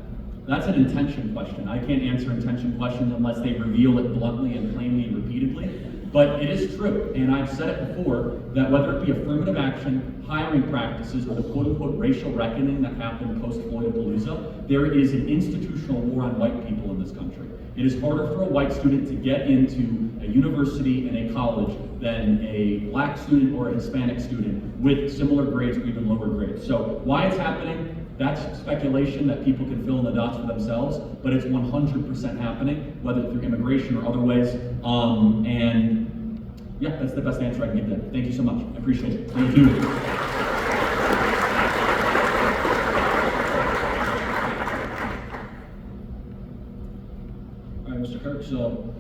Speaker 1: That's an intention question. I can't answer intention questions unless they reveal it bluntly and plainly and repeatedly. But it is true, and I've said it before, that whether it be affirmative action, hiring practices, or the quote-unquote racial reckoning that happened post-Floydapalooza, there is an institutional war on white people in this country. It is harder for a white student to get into a university and a college than a black student or a Hispanic student with similar grades or even lower grades. So why it's happening? That's speculation that people can fill in the dots for themselves, but it's 100% happening, whether through immigration or other ways. And yeah, that's the best answer I can give them. Thank you so much. I appreciate it. Thank you.
Speaker 9: All right, Mr. Kirk, so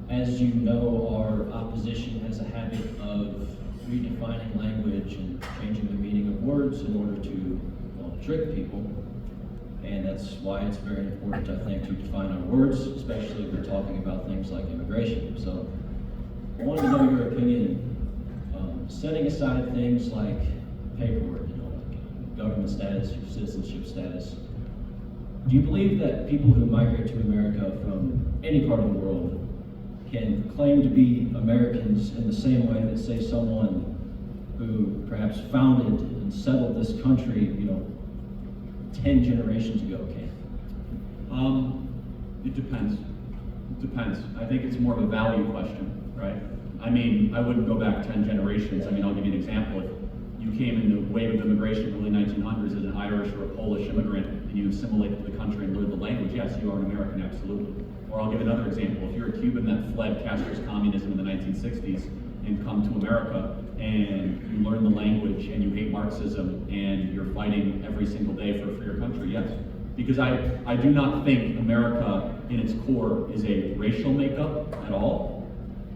Speaker 9: as you know, our opposition has a habit of redefining language and changing the meaning of words in order to trick people, and that's why it's very important, I think, to define our words, especially if we're talking about things like immigration. So I wanted to know your opinion, setting aside things like paperwork, like government status, your citizenship status. Do you believe that people who migrate to America from any part of the world can claim to be Americans in the same way that, say, someone who perhaps founded and settled this country, 10 generations ago can?
Speaker 1: It depends. It depends. I think it's more of a value question, right? I mean, I wouldn't go back 10 generations. I mean, I'll give you an example. If you came in the wave of immigration in the early 1900s as an Irish or a Polish immigrant and you assimilated to the country and learned the language, yes, you are an American, absolutely. Or I'll give another example. If you're a Cuban that fled Castro's communism in the 1960s and come to America and you learn the language and you hate Marxism and you're fighting every single day for a freer country, yes. Because I do not think America in its core is a racial makeup at all.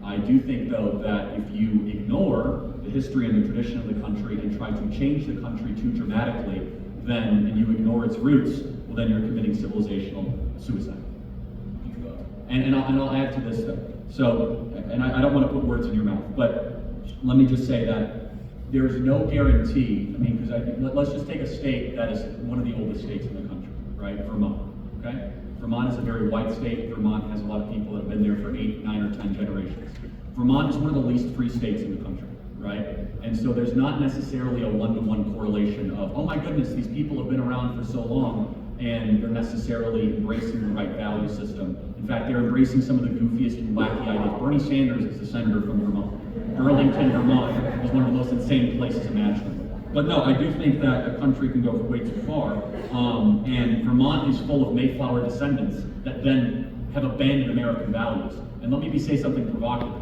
Speaker 1: I do think, though, that if you ignore the history and the tradition of the country and try to change the country too dramatically, and you ignore its roots, well, then you're committing civilizational suicide. And I'll add to this, though. So, and I don't want to put words in your mouth, but let me just say that there's no guarantee. I mean, because let's just take a state that is one of the oldest states in the country, right? Vermont, okay? Vermont is a very white state. Vermont has a lot of people that have been there for 8, 9, or 10 generations. Vermont is one of the least free states in the country, right? And so there's not necessarily a one-to-one correlation of, oh my goodness, these people have been around for so long, and they're necessarily embracing the right value system. In fact, they're embracing some of the goofiest and wacky ideas. Bernie Sanders is the senator from Vermont. Burlington, Vermont is one of the most insane places imaginable. But no, I do think that a country can go way too far, and Vermont is full of Mayflower descendants that then have abandoned American values. And let me say something provocative.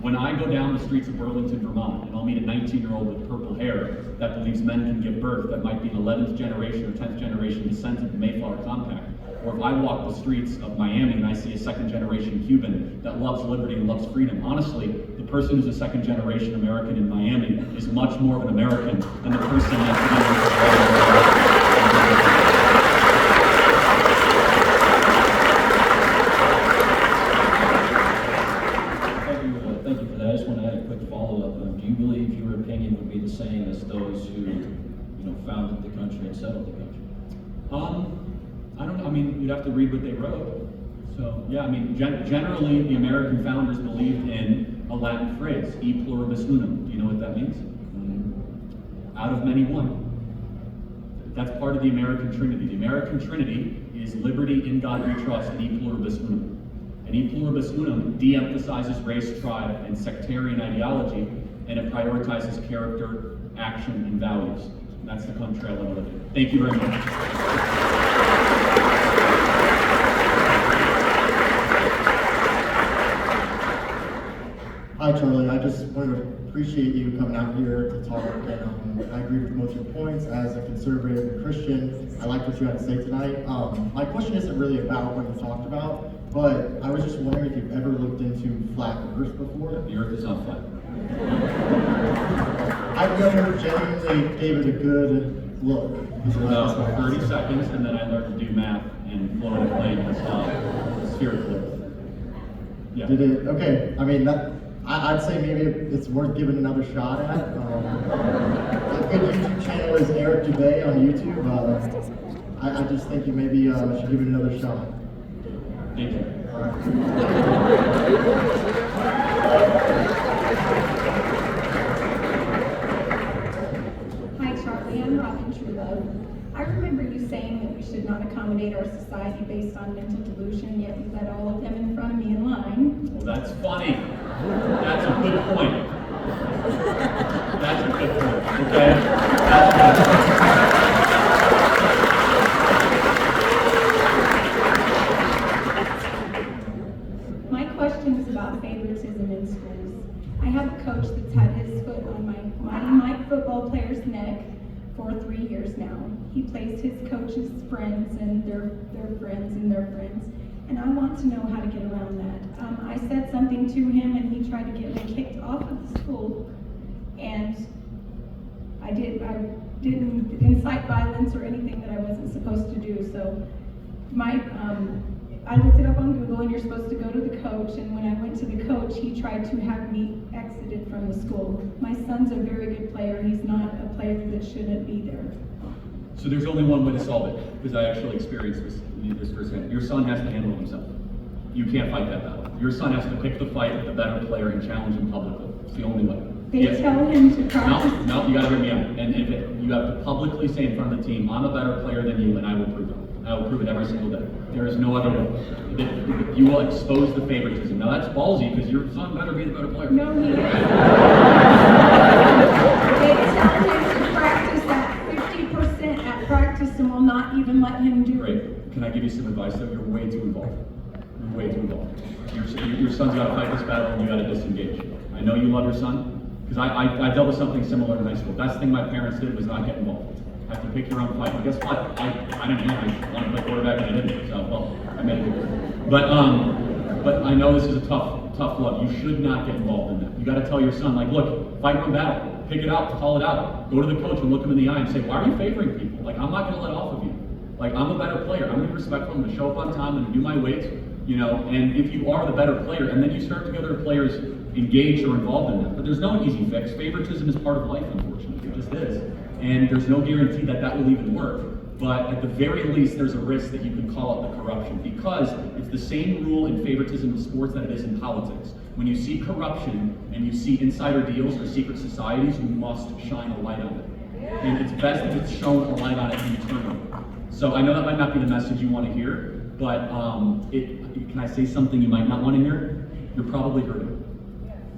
Speaker 1: When I go down the streets of Burlington, Vermont, and I'll meet a 19-year-old with purple hair that believes men can give birth, that might be an 11th generation or 10th generation descendant of the Mayflower Compact, Or if I walk the streets of Miami and I see a second-generation Cuban that loves liberty and loves freedom, honestly, the person who's a second-generation American in Miami is much more of an American than the person that's
Speaker 9: Thank you for that. I just want to add a quick follow-up. Do you believe your opinion would be the same as those who, founded the country and settled the country?
Speaker 1: I don't know. I mean, you'd have to read what they wrote. So, yeah, I mean, generally, the American founders believed in a Latin phrase, e pluribus unum. Do you know what that means? Out of many, one. That's part of the American Trinity. The American Trinity is liberty, in God we trust, and e pluribus unum. And e pluribus unum de-emphasizes race, tribe, and sectarian ideology, and it prioritizes character, action, and values. And that's the country I want to live in. Thank you very much.
Speaker 10: Hi, Charlie. I just want to appreciate you coming out here to talk, and I agree with most of your points. As a conservative and Christian, I liked what you had to say tonight. My question isn't really about what you talked about, but I was just wondering if you've ever looked into flat Earth before.
Speaker 1: The Earth is not flat.
Speaker 10: I've never genuinely gave it a good look.
Speaker 1: For about 30 seconds, and then I learned to do math and float a plane and saw the spherical Earth. Yeah.
Speaker 10: Did it? Okay. I mean, I'd say maybe it's worth giving another shot at. A good YouTube channel is Eric Dubay on YouTube. I just think you maybe should give it another shot.
Speaker 1: Thank you.
Speaker 11: Hi, Charlie. I'm Robin Truelove. I remember you saying that we should not accommodate our society based on mental delusion, yet you let all of them in front of me in line.
Speaker 1: Well, that's funny. That's a good point. That's a good point, okay?
Speaker 11: My question is about favoritism in schools. I have a coach that's had his foot on my Mighty Mike football player's neck for 3 years now. He plays his coach's friends and their friends and their friends. And I want to know how to get around that. I said something to him and he tried to get me kicked off of the school. And I didn't incite violence or anything that I wasn't supposed to do. So I looked it up on Google, and you're supposed to go to the coach, and when I went to the coach, he tried to have me exited from the school. My son's a very good player. He's not a player that shouldn't be there.
Speaker 1: So there's only one way to solve it, because I actually experienced this firsthand. Your son has to handle himself. You can't fight that battle. Your son has to pick the fight with the better player and challenge him publicly. It's the only way.
Speaker 11: They tell him to practice.
Speaker 1: No, you gotta hear me out. And if you have to publicly say in front of the team, I'm a better player than you, and I will prove it. I will prove it every single day. There is no other way. You will expose the favoritism. Now that's ballsy, because your son better be the better player.
Speaker 11: No, he isn't. They tell him to practice at 50% at practice and will not even let him do it.
Speaker 1: Great. Can I give you some advice though? You're way too involved. You're way too involved. Your son's got to fight this battle, and you got to disengage. I know you love your son, because I dealt with something similar in high school. Best thing my parents did was not get involved. Have to pick your own fight. Well, guess what? I don't know. I want to play quarterback and I didn't. So, well, I made it. But I know this is a tough love. You should not get involved in that. You got to tell your son, like, look, fight your own battle. Pick it out, call it out. Go to the coach and look him in the eye and say, why are you favoring people? Like, I'm not going to let off of you. Like, I'm a better player. I'm going to be respectful. I'm going to show up on time. I'm going to do my weights. You know, and if you are the better player, and then you start to get other players engaged or involved in that. But there's no easy fix. Favoritism is part of life, unfortunately. It just is. And there's no guarantee that that will even work. But at the very least, there's a risk that you could call it the corruption, because it's the same rule in favoritism in sports that it is in politics. When you see corruption and you see insider deals or secret societies, you must shine a light on it. And it's best if it's shown a light on it internally. So I know that might not be the message you want to hear, but can I say something you might not want to hear? You're probably hurting.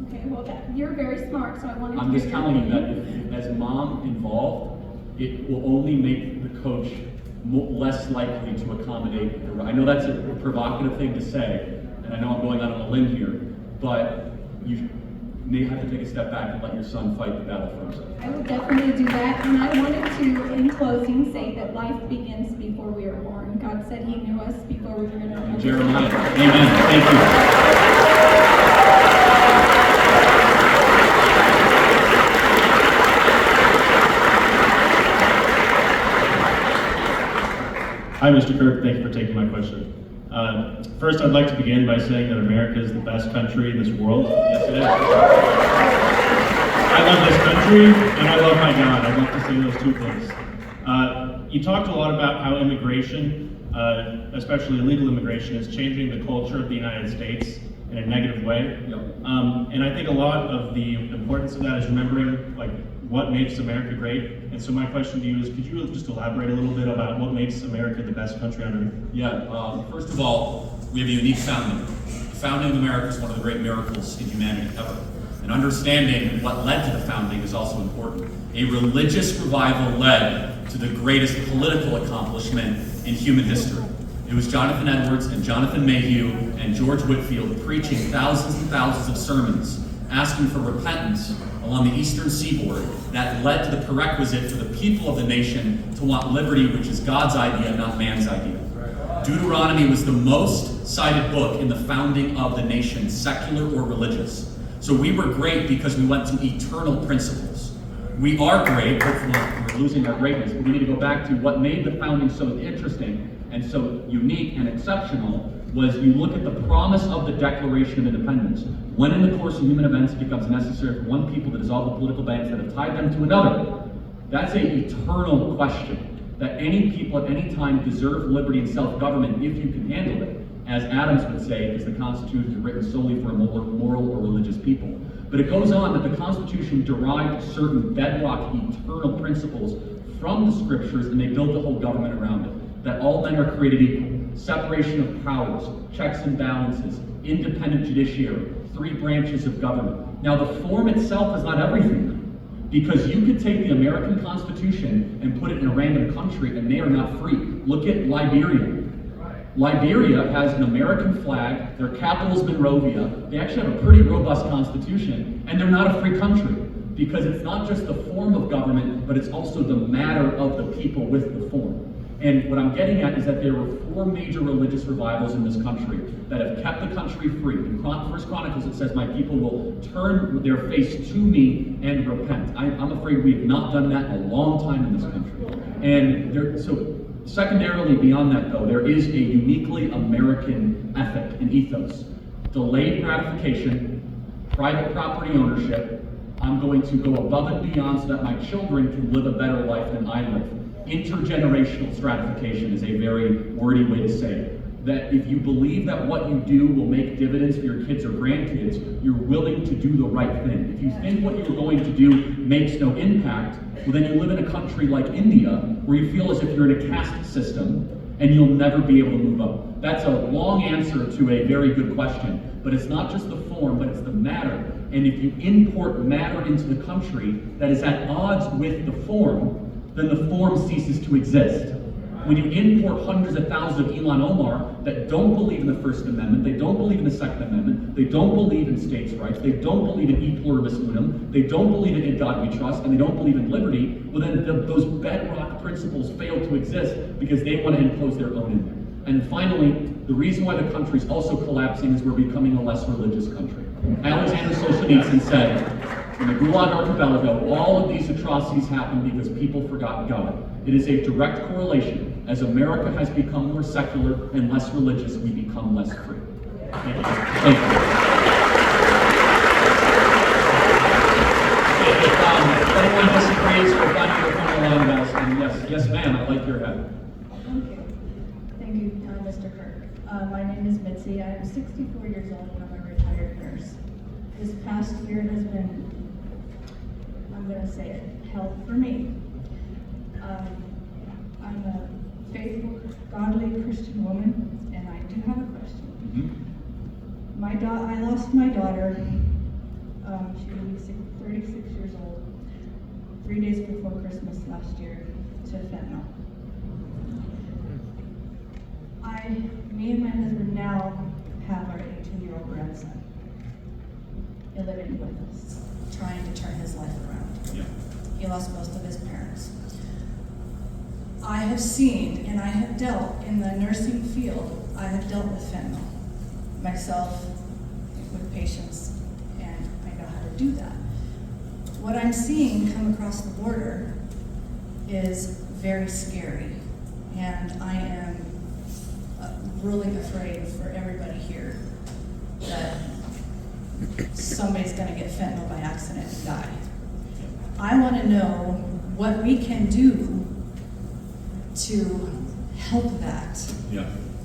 Speaker 11: Okay, well, you're very smart, so I wanted to
Speaker 1: I'm just telling you that if, as mom involved, it will only make the coach less likely to accommodate. I know that's a provocative thing to say, and I know I'm going out on a limb here, but may have to take a step back and let your son fight the battle for himself.
Speaker 11: I will definitely do that, and I wanted to, in closing, say that life begins before we are born. God said He knew us before we were in our mother's womb.
Speaker 1: Jeremiah, amen. Thank you.
Speaker 12: Hi, Mr. Kirk. Thank you for taking my question. First, I'd like to begin by saying that America is the best country in this world. Yes, it is. I love this country, and I love my God. I'd like to say those two things. You talked a lot about how immigration, especially illegal immigration, is changing the culture of the United States in a negative way.
Speaker 1: Yep.
Speaker 12: And I think a lot of the importance of that is remembering like what makes America great. And so my question to you is, could you just elaborate a little bit about what makes America the best country on earth?
Speaker 1: Yeah, first of all, we have a unique founding. The founding of America is one of the great miracles in humanity ever. And understanding what led to the founding is also important. A religious revival led to the greatest political accomplishment in human history. It was Jonathan Edwards and Jonathan Mayhew and George Whitefield preaching thousands and thousands of sermons asking for repentance along the eastern seaboard that led to the prerequisite for the people of the nation to want liberty, which is God's idea, not man's idea. Deuteronomy was the most cited book in the founding of the nation, secular or religious. So we were great because we went to eternal principles. We are great, hopefully we're losing our greatness, but we need to go back to what made the founding so interesting and so unique and exceptional was you look at the promise of the Declaration of Independence. When in the course of human events it becomes necessary for one people to dissolve the political bands that have tied them to another, that's an eternal question. That any people at any time deserve liberty and self-government if you can handle it. As Adams would say, because the Constitution is written solely for a moral or religious people. But it goes on that the Constitution derived certain bedrock eternal principles from the scriptures and they built the whole government around it. That all men are created equal. Separation of powers, checks and balances, independent judiciary, 3 branches of government. Now the form itself is not everything, because you could take the American Constitution and put it in a random country and they are not free. Look at Liberia. Liberia has an American flag, their capital is Monrovia, they actually have a pretty robust constitution, and they're not a free country, because it's not just the form of government, but it's also the matter of the people with the form. And what I'm getting at is that there were 4 major religious revivals in this country that have kept the country free. In First Chronicles it says, my people will turn their face to me and repent. I'm afraid we have not done that in a long time in this country. And so secondarily beyond that though, there is a uniquely American ethic and ethos. Delayed gratification, private property ownership. I'm going to go above and beyond so that my children can live a better life than I live. Intergenerational stratification is a very wordy way to say it. That if you believe that what you do will make dividends for your kids or grandkids, you're willing to do the right thing. If you think what you're going to do makes no impact, well then you live in a country like India where you feel as if you're in a caste system and you'll never be able to move up. That's a long answer to a very good question, but it's not just the form, but it's the matter. And if you import matter into the country that is at odds with the form, then the form ceases to exist. When you import hundreds of thousands of Ilhan Omar that don't believe in the First Amendment, they don't believe in the Second Amendment, they don't believe in states' rights, they don't believe in e pluribus unum, they don't believe in God we trust, and they don't believe in liberty, well then those bedrock principles fail to exist because they want to impose their own in there. And finally, the reason why the country's also collapsing is we're becoming a less religious country. Alexander Solzhenitsyn said, in the Gulag Archipelago, all of these atrocities happened because people forgot God. It is a direct correlation. As America has become more secular and less religious, we become less free. Thank you. Thank you. If anyone disagrees or finds your point along that, yes ma'am, I like your head.
Speaker 13: Okay. Thank you, Mr. Kirk. My name is Mitzi. I am 64 years old and I'm a retired nurse. This past year has been, I'm going to say it, hell for me. I'm a faithful, godly Christian woman, and I do have a question. I lost my daughter. She was 36 years old, 3 days before Christmas last year, to fentanyl. Me and my husband now have our 18-year-old grandson.
Speaker 14: living with us, trying to turn his life around.
Speaker 1: Yeah.
Speaker 14: He lost most of his parents. I have seen and I have dealt in the nursing field, I have dealt with fentanyl myself with patients, and I know how to do that. What I'm seeing come across the border is very scary, and I am really afraid for everybody here that somebody's gonna get fentanyl by accident and die. I wanna know what we can do to help that.
Speaker 1: Yeah.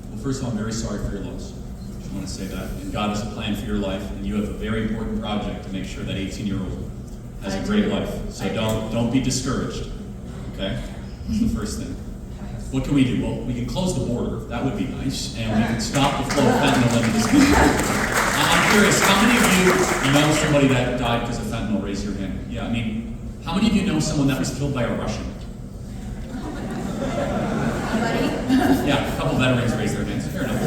Speaker 1: Well, first of all, I'm very sorry for your loss. I just want to say that. And God has a plan for your life, and you have a very important project to make sure that 18-year-old has a great life. So don't be discouraged. Okay? That's the first thing. What can we do? Well, we can close the border. That would be nice. And we can stop the flow of fentanyl into this country. I'm curious, how many of you know somebody that died because of fentanyl? Raise your hand. Yeah, I mean, how many of you know someone that was killed by a Russian? Yeah, a couple veterans raised their hands. Fair enough.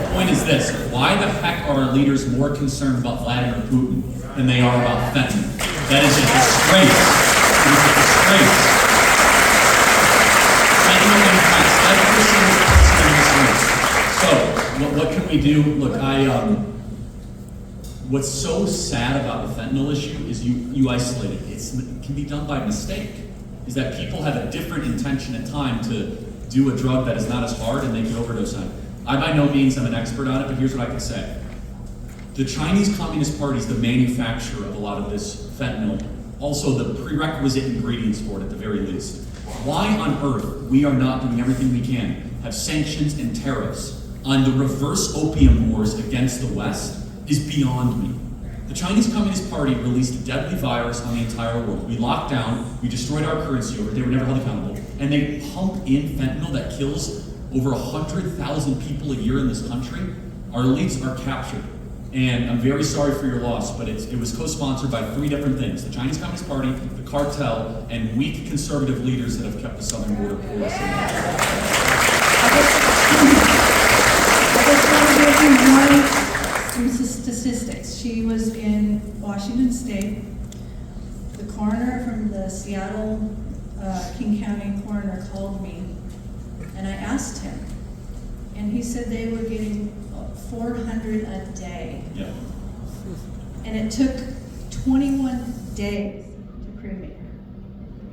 Speaker 1: The point is this: why the heck are our leaders more concerned about Vladimir Putin than they are about fentanyl? That is a disgrace. It is a disgrace. Fentanyl impacts every single person in this room. So, what can we do? Look, what's so sad about the fentanyl issue is you isolate it. It can be done by mistake. Is that people have a different intention at time to do a drug that is not as hard and they can overdose on it. I by no means am an expert on it, but here's what I can say. The Chinese Communist Party is the manufacturer of a lot of this fentanyl, also the prerequisite ingredients for it at the very least. Why on earth we are not doing everything we can, have sanctions and tariffs on the reverse opium wars against the West is beyond me. The Chinese Communist Party released a deadly virus on the entire world. We locked down, we destroyed our currency over it, they were never held accountable, and they pump in fentanyl that kills over 100,000 people a year in this country. Our elites are captured. And I'm very sorry for your loss, but it was co-sponsored by 3 different things: the Chinese Communist Party, the cartel, and weak conservative leaders that have kept the southern border porous.
Speaker 14: Some statistics. She was in Washington State. The coroner from the Seattle King County coroner called me, and I asked him, and he said they were getting 400 a day.
Speaker 1: Yeah.
Speaker 14: And it took 21 days to cremate her.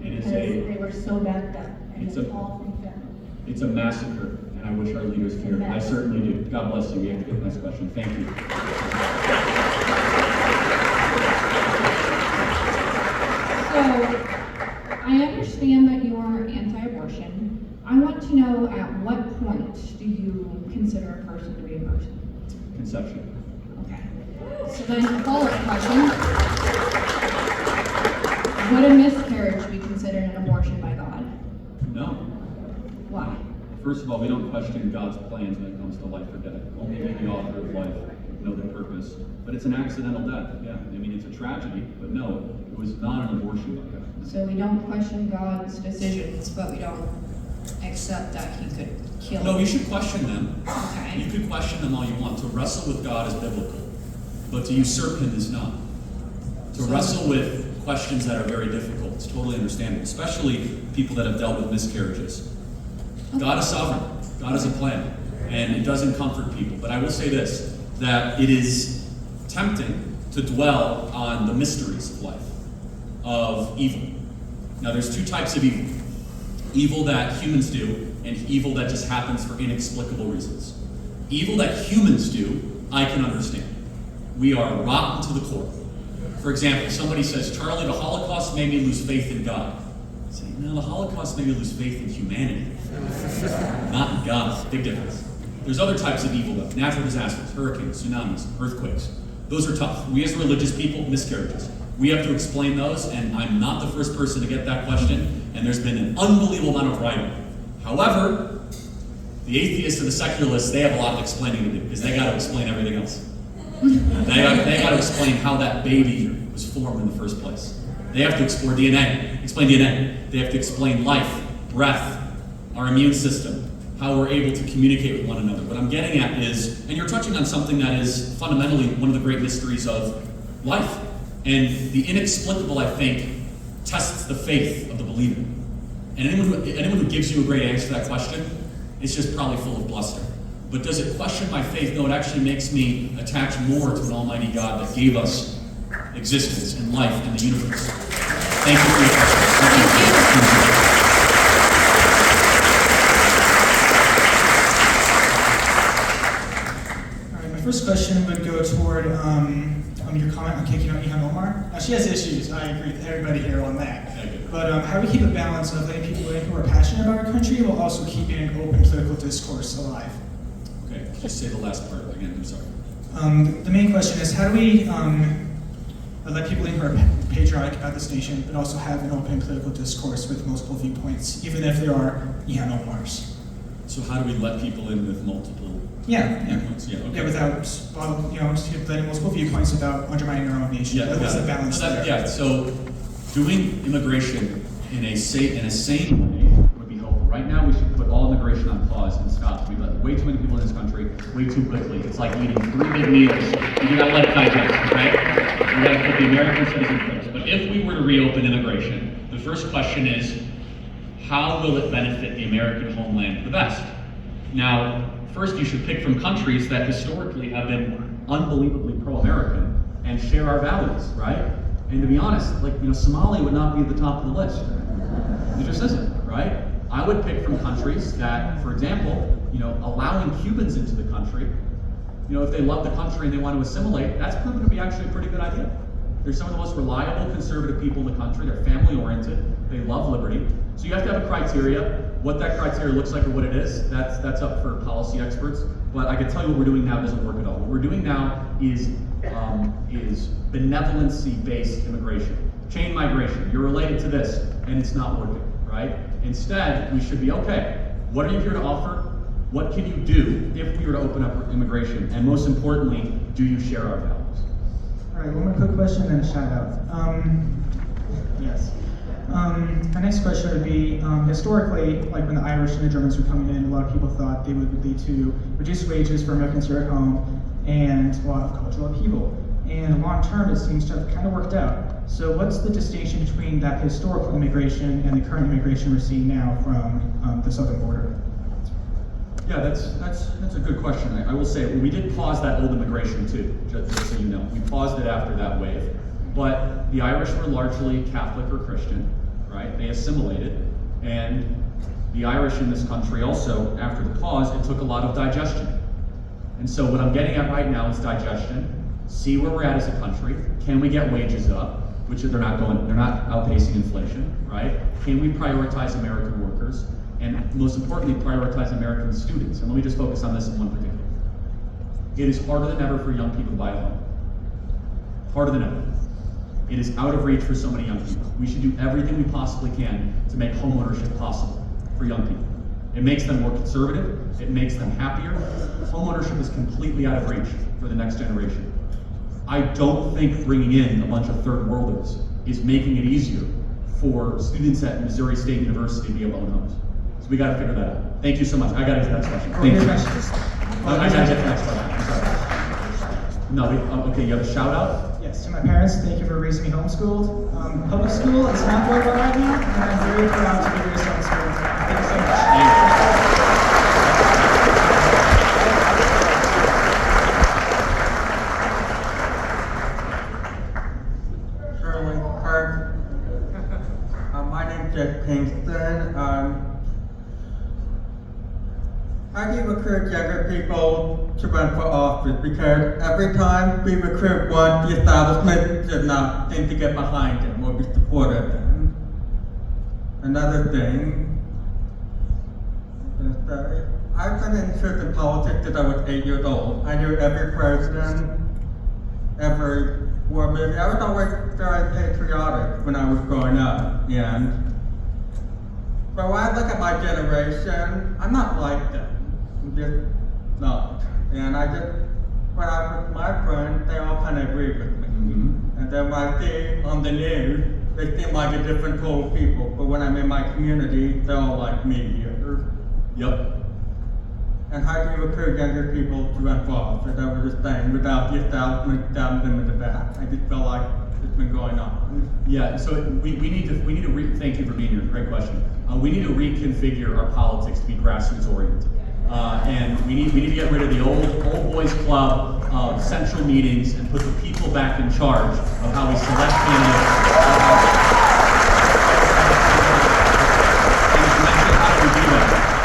Speaker 14: Because they were so backed up, and it's all from fentanyl.
Speaker 1: It's a massacre, and I wish our leaders cared. I certainly do. God bless you. We have to get the next question. Thank you.
Speaker 15: So, I understand that you are anti-abortion. I want to know, at what point do you consider a person to be a person?
Speaker 1: Conception.
Speaker 15: Okay. So then a follow-up question. Would a miscarriage be considered an abortion by God?
Speaker 1: No.
Speaker 15: Why?
Speaker 1: First of all, we don't question God's plans when it comes to life or death. Only the author of life know the purpose. But it's an accidental death, yeah. I mean, it's a tragedy, but no, it was not an abortion by God.
Speaker 15: So we don't question God's decisions, but we don't accept that he could kill.
Speaker 1: No, you should question them.
Speaker 15: Okay.
Speaker 1: You could question them all you want. To wrestle with God is biblical, but to usurp him is not. To wrestle with questions that are very difficult, it's totally understandable, especially people that have dealt with miscarriages. God is sovereign. God has a plan, and it doesn't comfort people. But I will say this, that it is tempting to dwell on the mysteries of life, of evil. Now, there's 2 types of evil. Evil that humans do, and evil that just happens for inexplicable reasons. Evil that humans do, I can understand. We are rotten to the core. For example, somebody says, Charlie, the Holocaust made me lose faith in God. I say, no, the Holocaust made me lose faith in humanity. Not in God. Big difference. There's other types of evil, though. Natural disasters, hurricanes, tsunamis, earthquakes. Those are tough. We as religious people, miscarriages. We have to explain those, and I'm not the first person to get that question, and there's been an unbelievable amount of writing. However, the atheists and the secularists, they have a lot of explaining to do, because they got to explain everything else. They got to explain how that baby was formed in the first place. They have to explain DNA. They have to explain life, breath, our immune system, how we're able to communicate with one another. What I'm getting at is, and you're touching on something that is fundamentally one of the great mysteries of life. And the inexplicable, I think, tests the faith of the believer. And anyone who gives you a great answer to that question is just probably full of bluster. But does it question my faith? No, it actually makes me attach more to an almighty God that gave us existence and life and the universe. Thank you for your question. Thank you.
Speaker 16: First question would go toward your comment on kicking out Ilhan Omar. Now, she has issues, I agree with everybody here on that. But how do we keep a balance of letting people in who are passionate about our country while also keeping an open political discourse alive?
Speaker 1: Okay, just say the last part again, I'm sorry.
Speaker 16: The main question is, how do we let people in who are patriotic about this nation, but also have an open political discourse with multiple viewpoints, even if there are Ilhan Omars?
Speaker 1: So how do we let people in with multiple viewpoints? Yeah, okay.
Speaker 16: Yeah, without, just letting multiple viewpoints without undermining our own nation.
Speaker 1: Yeah,
Speaker 16: What's the balance there?
Speaker 1: Yeah, so doing immigration in a sane way would be helpful. Right now, we should put all immigration on pause and stop. We let way too many people in this country way too quickly. It's like eating 3 big meals. You gotta let it digest, okay? We gotta put the American citizen first. But if we were to reopen immigration, the first question is, how will it benefit the American homeland the best? Now, first you should pick from countries that historically have been unbelievably pro-American and share our values, right? And to be honest, Somalia would not be at the top of the list. It just isn't, right? I would pick from countries that, for example, allowing Cubans into the country, if they love the country and they want to assimilate, that's proven to be actually a pretty good idea. They're some of the most reliable conservative people in the country. They're family-oriented. They love liberty. So you have to have a criteria. What that criteria looks like or what it is, that's up for policy experts. But I can tell you what we're doing now doesn't work at all. What we're doing now is benevolency-based immigration. Chain migration. You're related to this, and it's not working, right? Instead, we should be, okay, what are you here to offer? What can you do if we were to open up immigration? And most importantly, do you share our values?
Speaker 16: All right, one more quick question and then a shout out. Yes. My next question would be, historically, like when the Irish and the Germans were coming in, a lot of people thought they would lead to reduced wages for Americans here at home and a lot of cultural upheaval. And long term, it seems to have kind of worked out. So what's the distinction between that historical immigration and the current immigration we're seeing now from the southern border?
Speaker 1: Yeah, that's a good question. I will say we did pause that old immigration too, just so you know. We paused it after that wave. But the Irish were largely Catholic or Christian, right? They assimilated. And the Irish in this country also, after the pause, it took a lot of digestion. And so what I'm getting at right now is digestion. See where we're at as a country. Can we get wages up? Which they're not outpacing inflation, right? Can we prioritize American workers? And most importantly, prioritize American students. And let me just focus on this in one particular. It is harder than ever for young people to buy a home. Harder than ever. It is out of reach for so many young people. We should do everything we possibly can to make home ownership possible for young people. It makes them more conservative. It makes them happier. Home ownership is completely out of reach for the next generation. I don't think bringing in a bunch of third worlders is making it easier for students at Missouri State University to be able to own homes. So we got to figure that out. Thank you so much. I got to get to the next question. Thank you. I got to get to the next question. I'm sorry. No, okay, you have a shout out?
Speaker 16: Yes, to my parents, thank you for raising me homeschooled. Public school is not going well right now, and I'm very proud to be raised homeschooled. Thank you so much.
Speaker 17: Kirk. My name is Jeff Kingston. I do recruit younger people to run for office because every time we recruit one, the establishment does not seem to get behind them or be supportive of them. Another thing is that I've been interested in politics since I was 8 years old. I knew every president, every war movie. I was always very patriotic when I was growing up. But when I look at my generation, I'm not like them. I'm just not. And when I'm with my friends, they all kind of agree with me. Mm-hmm. And then when I see on the news, they seem like a different total people. But when I'm in my community, they're all like me here.
Speaker 1: Yep.
Speaker 17: And how do you recruit younger people to run for office? That was the thing, without the establishment stabbing them in the back. I just feel like it's been going on.
Speaker 1: Yeah, so we need to thank you for being here, great question. We need to reconfigure our politics to be grassroots oriented. And we need to get rid of the old boys club of central meetings and put the people back in charge of how we select candidates.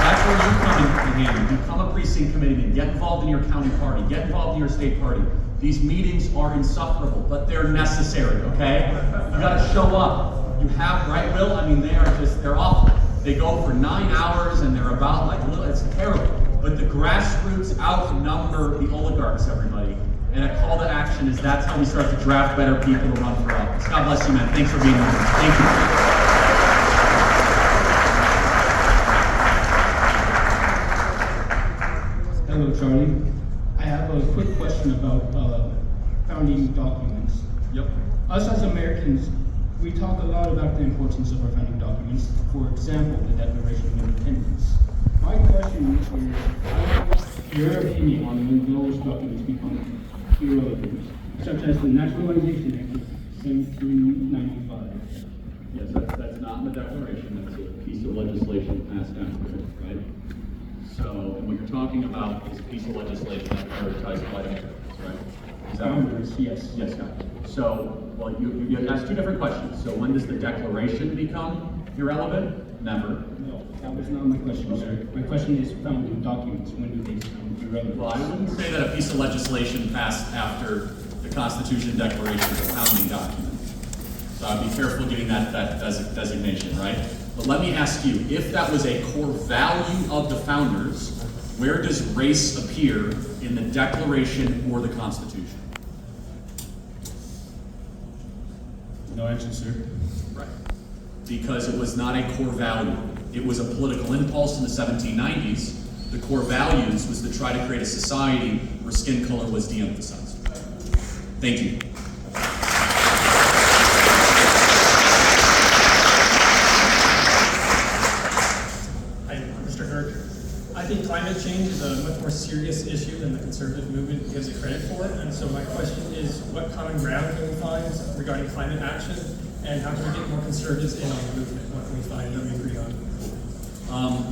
Speaker 1: That's where you come in handy. Become a precinct committeeman, get involved in your county party, get involved in your state party. These meetings are insufferable, but they're necessary, okay? You gotta show up. You have, right, Will? I mean, they're awful. They go for 9 hours and they're about it's terrible. But the grassroots outnumber the oligarchs, everybody. And a call to action is that's how we start to draft better people to run for office. God bless you, man. Thanks for being here. Thank you.
Speaker 18: Hello, Charlie. I have a quick question about founding documents.
Speaker 1: Yep.
Speaker 18: Us as Americans, we talk a lot about the importance of our founding documents. For example, the Declaration of Independence. My question is, your opinion on when those documents become irrelevant, such as the Naturalization Act of 1795.
Speaker 1: Yes, that's not in the Declaration. That's a piece of legislation passed after it, right? So, and what you're talking about is a piece of legislation that prioritizes white Americans, right? Is that
Speaker 18: Founders, yes.
Speaker 1: Yes, got it. So, well, you asked two different questions. So, when does the Declaration become irrelevant? Never.
Speaker 18: No, that was not my question, sir. My question is founding documents. When do they become irrelevant?
Speaker 1: Well, I wouldn't say that a piece of legislation passed after the Constitution and Declaration is a founding document. So, I'd be careful giving that designation, right? But let me ask you, if that was a core value of the founders, where does race appear in the Declaration or the Constitution?
Speaker 18: No answer, sir.
Speaker 1: Right. Because it was not a core value. It was a political impulse in the 1790s. The core values was to try to create a society where skin color was de-emphasized. Thank you.
Speaker 19: I think climate change is a much more serious issue than the conservative movement gives it credit for. And so my question is, what common ground can we find regarding climate action? And how can we get more conservatives in on the movement? What can we find that we agree on?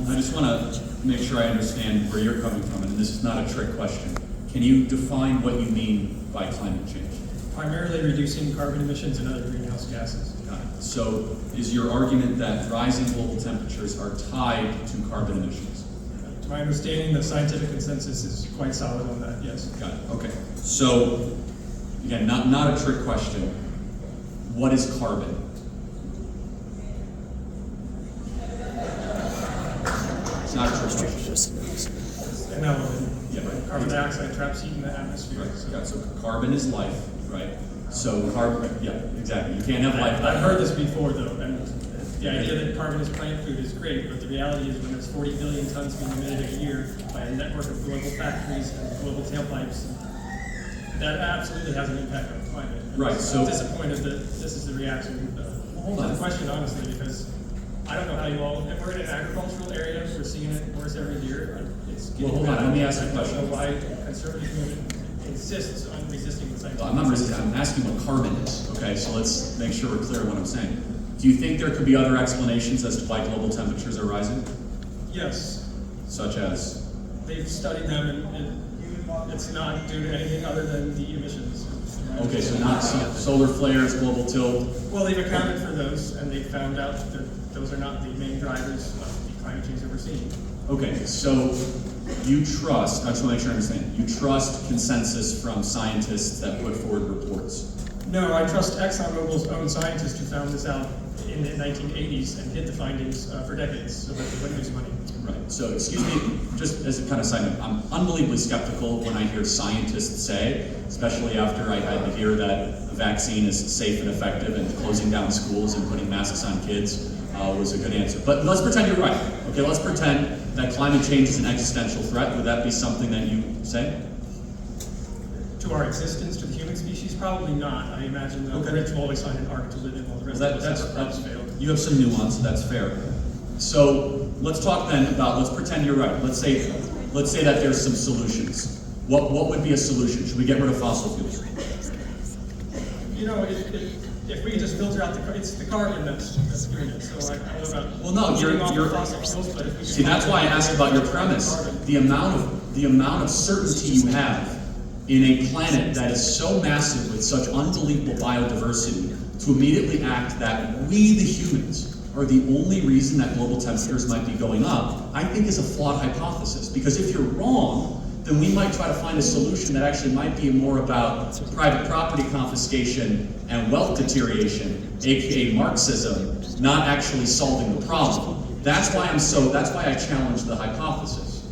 Speaker 1: I just want to make sure I understand where you're coming from, and this is not a trick question. Can you define what you mean by climate change?
Speaker 19: Primarily reducing carbon emissions and other greenhouse gases.
Speaker 1: Got it. So is your argument that rising global temperatures are tied to carbon emissions?
Speaker 19: To my understanding, the scientific consensus is quite solid on that, yes.
Speaker 1: Got it. Okay. So, again, not a trick question. What is carbon? It's not a trick question.
Speaker 19: It's an element.
Speaker 1: Yeah, right.
Speaker 19: Carbon dioxide traps heat in the atmosphere.
Speaker 1: Right. So. Yeah, so carbon is life, right? So carbon, yeah, exactly. You can't have life.
Speaker 19: I've heard this before, though, and the idea that carbon is plant food is great, but the reality is when there's 40 billion tons being emitted a year by a network of global factories and global tailpipes, that absolutely has an impact on climate. And
Speaker 1: right.
Speaker 19: So I'm disappointed that this is the reaction to the question, honestly, because I don't know how you all, if we're in an agricultural area, we're seeing it worse every year. It's getting
Speaker 1: hold on, let me ask you a question.
Speaker 19: I don't know why conservative movement insists on resisting the scientific.
Speaker 1: I'm not resisting, I'm asking what carbon is, okay? So let's make sure we're clear on what I'm saying. Do you think there could be other explanations as to why global temperatures are rising?
Speaker 19: Yes.
Speaker 1: Such as?
Speaker 19: They've studied them, and it's not due to anything other than the emissions.
Speaker 1: Okay, so not solar flares, global tilt.
Speaker 19: Well, they've accounted for those, and they found out that those are not the main drivers of the climate change that we're seeing.
Speaker 1: Okay, so you trust, I just want to make sure I understand, you trust consensus from scientists that put forward reports?
Speaker 19: No, I trust ExxonMobil's own scientists who found this out in the 1980s and hid the findings for decades so that they wouldn't lose money.
Speaker 1: Right, so excuse me, just as a kind of side note, I'm unbelievably skeptical when I hear scientists say, especially after I had to hear that the vaccine is safe and effective and closing down schools and putting masks on kids was a good answer. But let's pretend you're right. Okay, let's pretend that climate change is an existential threat. Would that be something that you say?
Speaker 19: To our existence, to the human species, probably not. I imagine the rich will always find an ark to live in while the rest of us have failed.
Speaker 1: You have some nuance, so that's fair. So let's talk then about, let's pretend you're right. Let's say let's say that there's some solutions. What would be a solution? Should we get rid of fossil fuels?
Speaker 19: You know, if we just filter out it's the carbon that's doing it. So I don't know about.
Speaker 1: Well, no, you're
Speaker 19: fossil fuels, but if we
Speaker 1: see, that's why I asked about your premise. The amount of certainty you have in a planet that is so massive with such unbelievable biodiversity to immediately act that we, the humans, are the only reason that global temperatures might be going up, I think is a flawed hypothesis. Because if you're wrong, then we might try to find a solution that actually might be more about private property confiscation and wealth deterioration, aka Marxism, not actually solving the problem. That's why I challenge the hypothesis,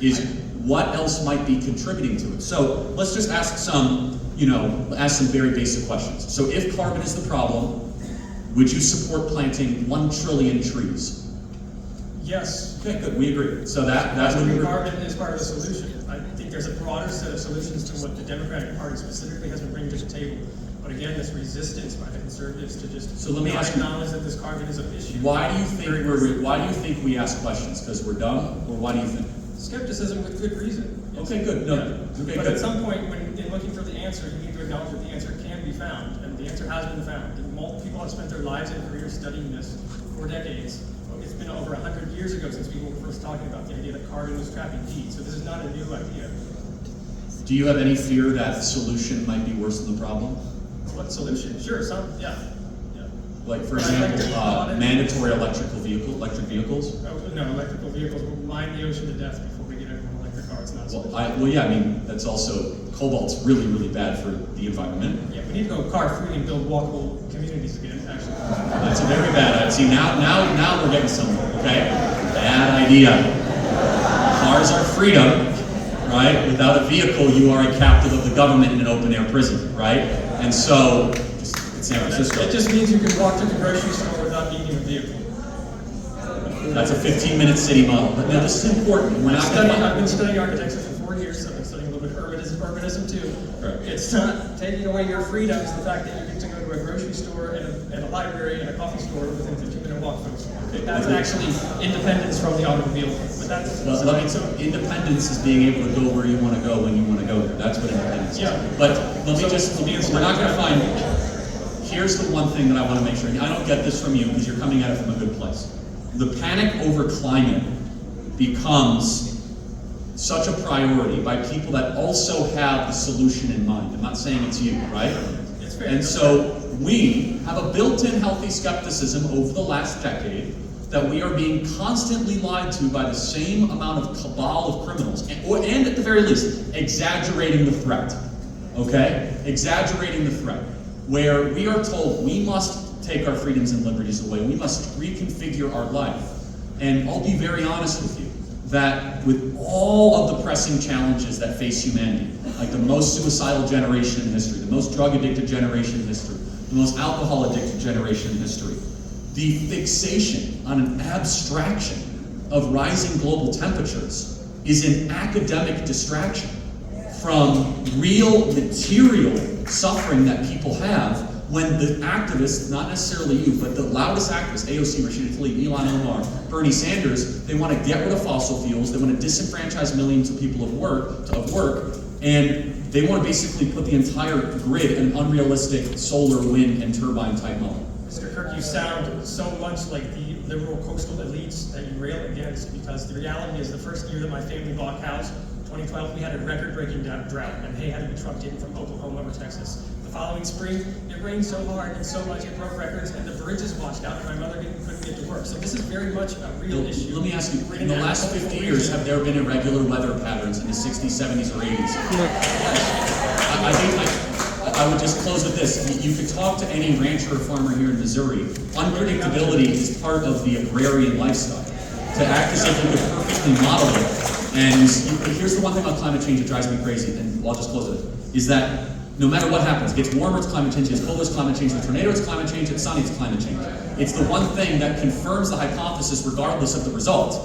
Speaker 1: is what else might be contributing to it. So let's just ask some very basic questions. So if carbon is the problem, would you support planting 1 trillion trees?
Speaker 19: Yes.
Speaker 1: Okay, good, we agree. So that would be
Speaker 19: carbon is part of the solution. I think there's a broader set of solutions to what the Democratic Party specifically has been bringing to the table. But again, this resistance by the conservatives to just acknowledge that this carbon is an issue.
Speaker 1: Why do you think we ask questions? Because we're dumb, or why do you think?
Speaker 19: Skepticism with good reason.
Speaker 1: Okay, good. No. Okay,
Speaker 19: but
Speaker 1: good.
Speaker 19: at some point, when in looking for the answer, you need to acknowledge that the answer can be found, and the answer has been found. And multiple people have spent their lives and careers studying this for decades. It's been over 100 years ago since people were first talking about the idea that carbon was trapping heat. So this is not a new idea.
Speaker 1: Do you have any fear that the solution might be worse than the problem?
Speaker 19: What solution? Sure, yeah.
Speaker 1: Like, for example, mandatory electric vehicles?
Speaker 19: No, electrical vehicles will mine the ocean to death before we get everyone electric cars. Not
Speaker 1: that's also, cobalt's really, really bad for the environment.
Speaker 19: Yeah, we need to go car-free and build walkable communities again, actually.
Speaker 1: That's a very bad idea. See, now we're getting somewhere, okay? Bad idea. Cars are freedom, right? Without a vehicle, you are a captive of the government in an open-air prison, right? And so, San Francisco.
Speaker 19: It just means you can walk to the grocery store without needing a vehicle.
Speaker 1: That's a 15-minute city model. But now this is important.
Speaker 19: I've been studying architecture for 4 years. I've been studying a little bit of urbanism too.
Speaker 1: Right.
Speaker 19: It's not taking away your freedoms, the fact that you get to go to a grocery store and a library and a coffee store within a 15-minute walk from us. Okay. That's actually independence from the automobile. But that's
Speaker 1: independence is being able to go where you want to go when you want to go there. That's what independence is.
Speaker 19: Yeah.
Speaker 1: But we're not going to find. Here's the one thing that I want to make sure, and I don't get this from you because you're coming at it from a good place. The panic over climate becomes such a priority by people that also have the solution in mind. I'm not saying it's you, right?
Speaker 19: It's fair.
Speaker 1: And so we have a built-in healthy skepticism over the last decade that we are being constantly lied to by the same amount of cabal of criminals, and at the very least, exaggerating the threat, okay? Exaggerating the threat. Where we are told we must take our freedoms and liberties away, we must reconfigure our life. And I'll be very honest with you, that with all of the pressing challenges that face humanity, like the most suicidal generation in history, the most drug-addicted generation in history, the most alcohol-addicted generation in history, the fixation on an abstraction of rising global temperatures is an academic distraction from real material suffering that people have when the activists, not necessarily you, but the loudest activists, AOC, Rashida Tlaib, Ilhan Omar, Bernie Sanders, they want to get rid of fossil fuels, they want to disenfranchise millions of people of work, and they want to basically put the entire grid in an unrealistic solar, wind, and turbine type model.
Speaker 19: Mr. Kirk, you sound so much like the liberal coastal elites that you rail against, because the reality is the first year that my family bought cows, 2012, we had a record-breaking drought, and hay had to be trucked in from Oklahoma or Texas. The following spring, it rained so hard and so much it broke records, and the bridges washed out, and my mother couldn't get to work. So this is very much a real issue.
Speaker 1: Let me ask you, in the last 50 years, have there been irregular weather patterns in the 60s, 70s, or 80s? I would just close with this. You could talk to any rancher or farmer here in Missouri. Unpredictability is part of the agrarian lifestyle. To act as if you could perfectly model it. And here's the one thing about climate change that drives me crazy, and I'll just close with it, is that no matter what happens, it gets warmer, it's climate change, it gets colder, it's climate change, it's tornado, it's climate change, it's sunny, it's climate change. It's the one thing that confirms the hypothesis regardless of the result.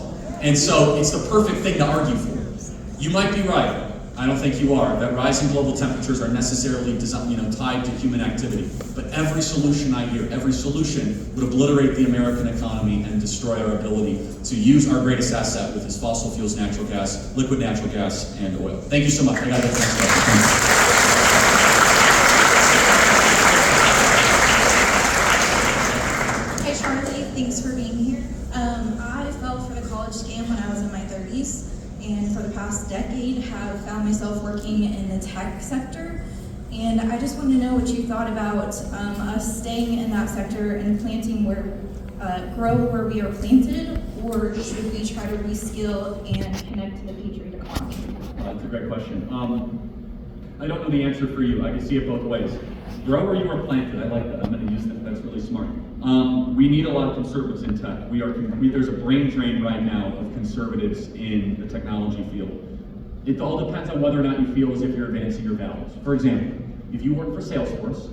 Speaker 1: And so it's the perfect thing to argue for. You might be right. I don't think you are, that rising global temperatures are necessarily tied to human activity. But every solution I hear, every solution would obliterate the American economy and destroy our ability to use our greatest asset, with is fossil fuels, natural gas, liquid natural gas, and oil. Thank you so much. I got it.
Speaker 20: Hey Charlie, thanks for being here. I fell for the college scam when I was in my 30s, and for the past decade have found myself working in the tech sector. And I just wanted to know what you thought about us staying in that sector and planting grow where we are planted, or should we try to reskill and connect to the patriot economy?
Speaker 1: That's a great question. I don't know the answer for you. I can see it both ways. Grow where you are planted. I like that. I'm going to use that. That's really smart. We need a lot of conservatives in tech. There's a brain drain right now of conservatives in the technology field. It all depends on whether or not you feel as if you're advancing your values. For example, if you work for Salesforce,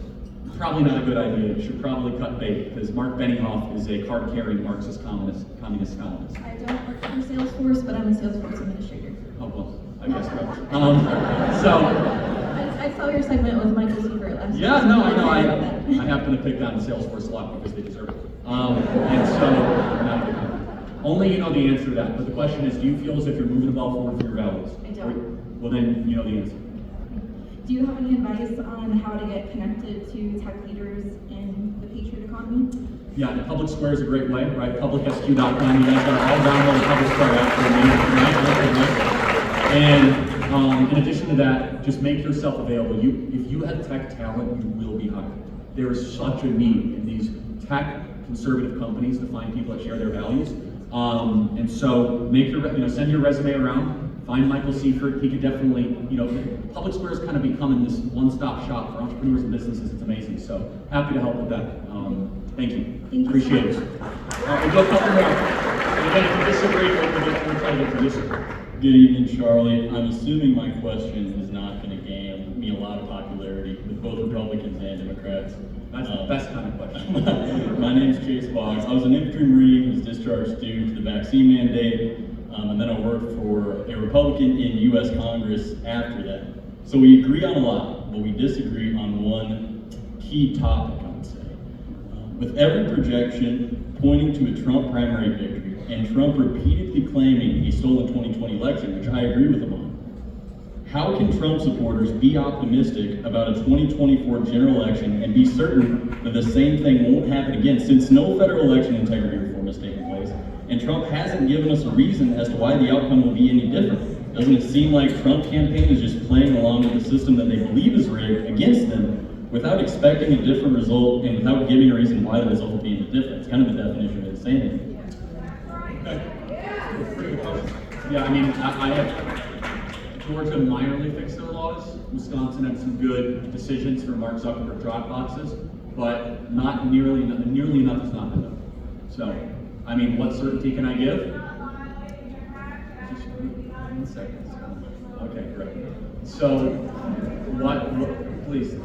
Speaker 1: probably not a good idea. You should probably cut bait, because Mark Benioff is a card-carrying Marxist communist columnist.
Speaker 11: I don't work for Salesforce, but I'm a Salesforce administrator.
Speaker 1: Oh, well, I guess so.
Speaker 11: I saw your segment with Michael Seifert last week.
Speaker 1: Yeah, no, I know. I happen to pick on Salesforce a lot because they deserve it. And so, not a big fan. Only you know the answer to that. But the question is, do you feel as if you're moving the ball forward for your values?
Speaker 11: I don't.
Speaker 1: Well, then you know the answer.
Speaker 11: Do you have any advice on how to get connected to tech leaders in the patriot economy?
Speaker 1: Yeah, the Public Square is a great way, right? PublicSQ.com. You guys got to all download the Public Square app for me, right? And in addition to that, just make yourself available. If you have tech talent, you will be hired. There is such a need in these tech conservative companies to find people that share their values. And so send your resume around. Find Michael Seifert. He could definitely, Public Square is kind of becoming this one-stop shop for entrepreneurs and businesses. It's amazing. So happy to help with that. Thank you. Appreciate it. We'll go a couple more. And again, if you disagree, we'll try to get through this.
Speaker 21: Good evening, Charlie. I'm assuming my question is not going to gain me a lot of popularity with both Republicans and Democrats.
Speaker 1: That's the best kind of question.
Speaker 21: My name's Chase Boggs. I was an infantry Marine who was discharged due to the vaccine mandate, and then I worked for a Republican in U.S. Congress after that. So we agree on a lot, but we disagree on one key topic, I would say. With every projection pointing to a Trump primary victory, and Trump repeatedly claiming he stole the 2020 election, which I agree with him on, how can Trump supporters be optimistic about a 2024 general election and be certain that the same thing won't happen again, since no federal election integrity reform has taken place, and Trump hasn't given us a reason as to why the outcome will be any different? Doesn't it seem like Trump campaign is just playing along with the system that they believe is rigged against them without expecting a different result and without giving a reason why the result will be any different? It's kind of the definition of insanity.
Speaker 1: Yeah, I have Georgia minorly fixed their laws. Wisconsin had some good decisions for Mark Zuckerberg drop boxes, but not nearly enough is not enough. So, what certainty can I give? Just 1 second. Okay, great. So, please.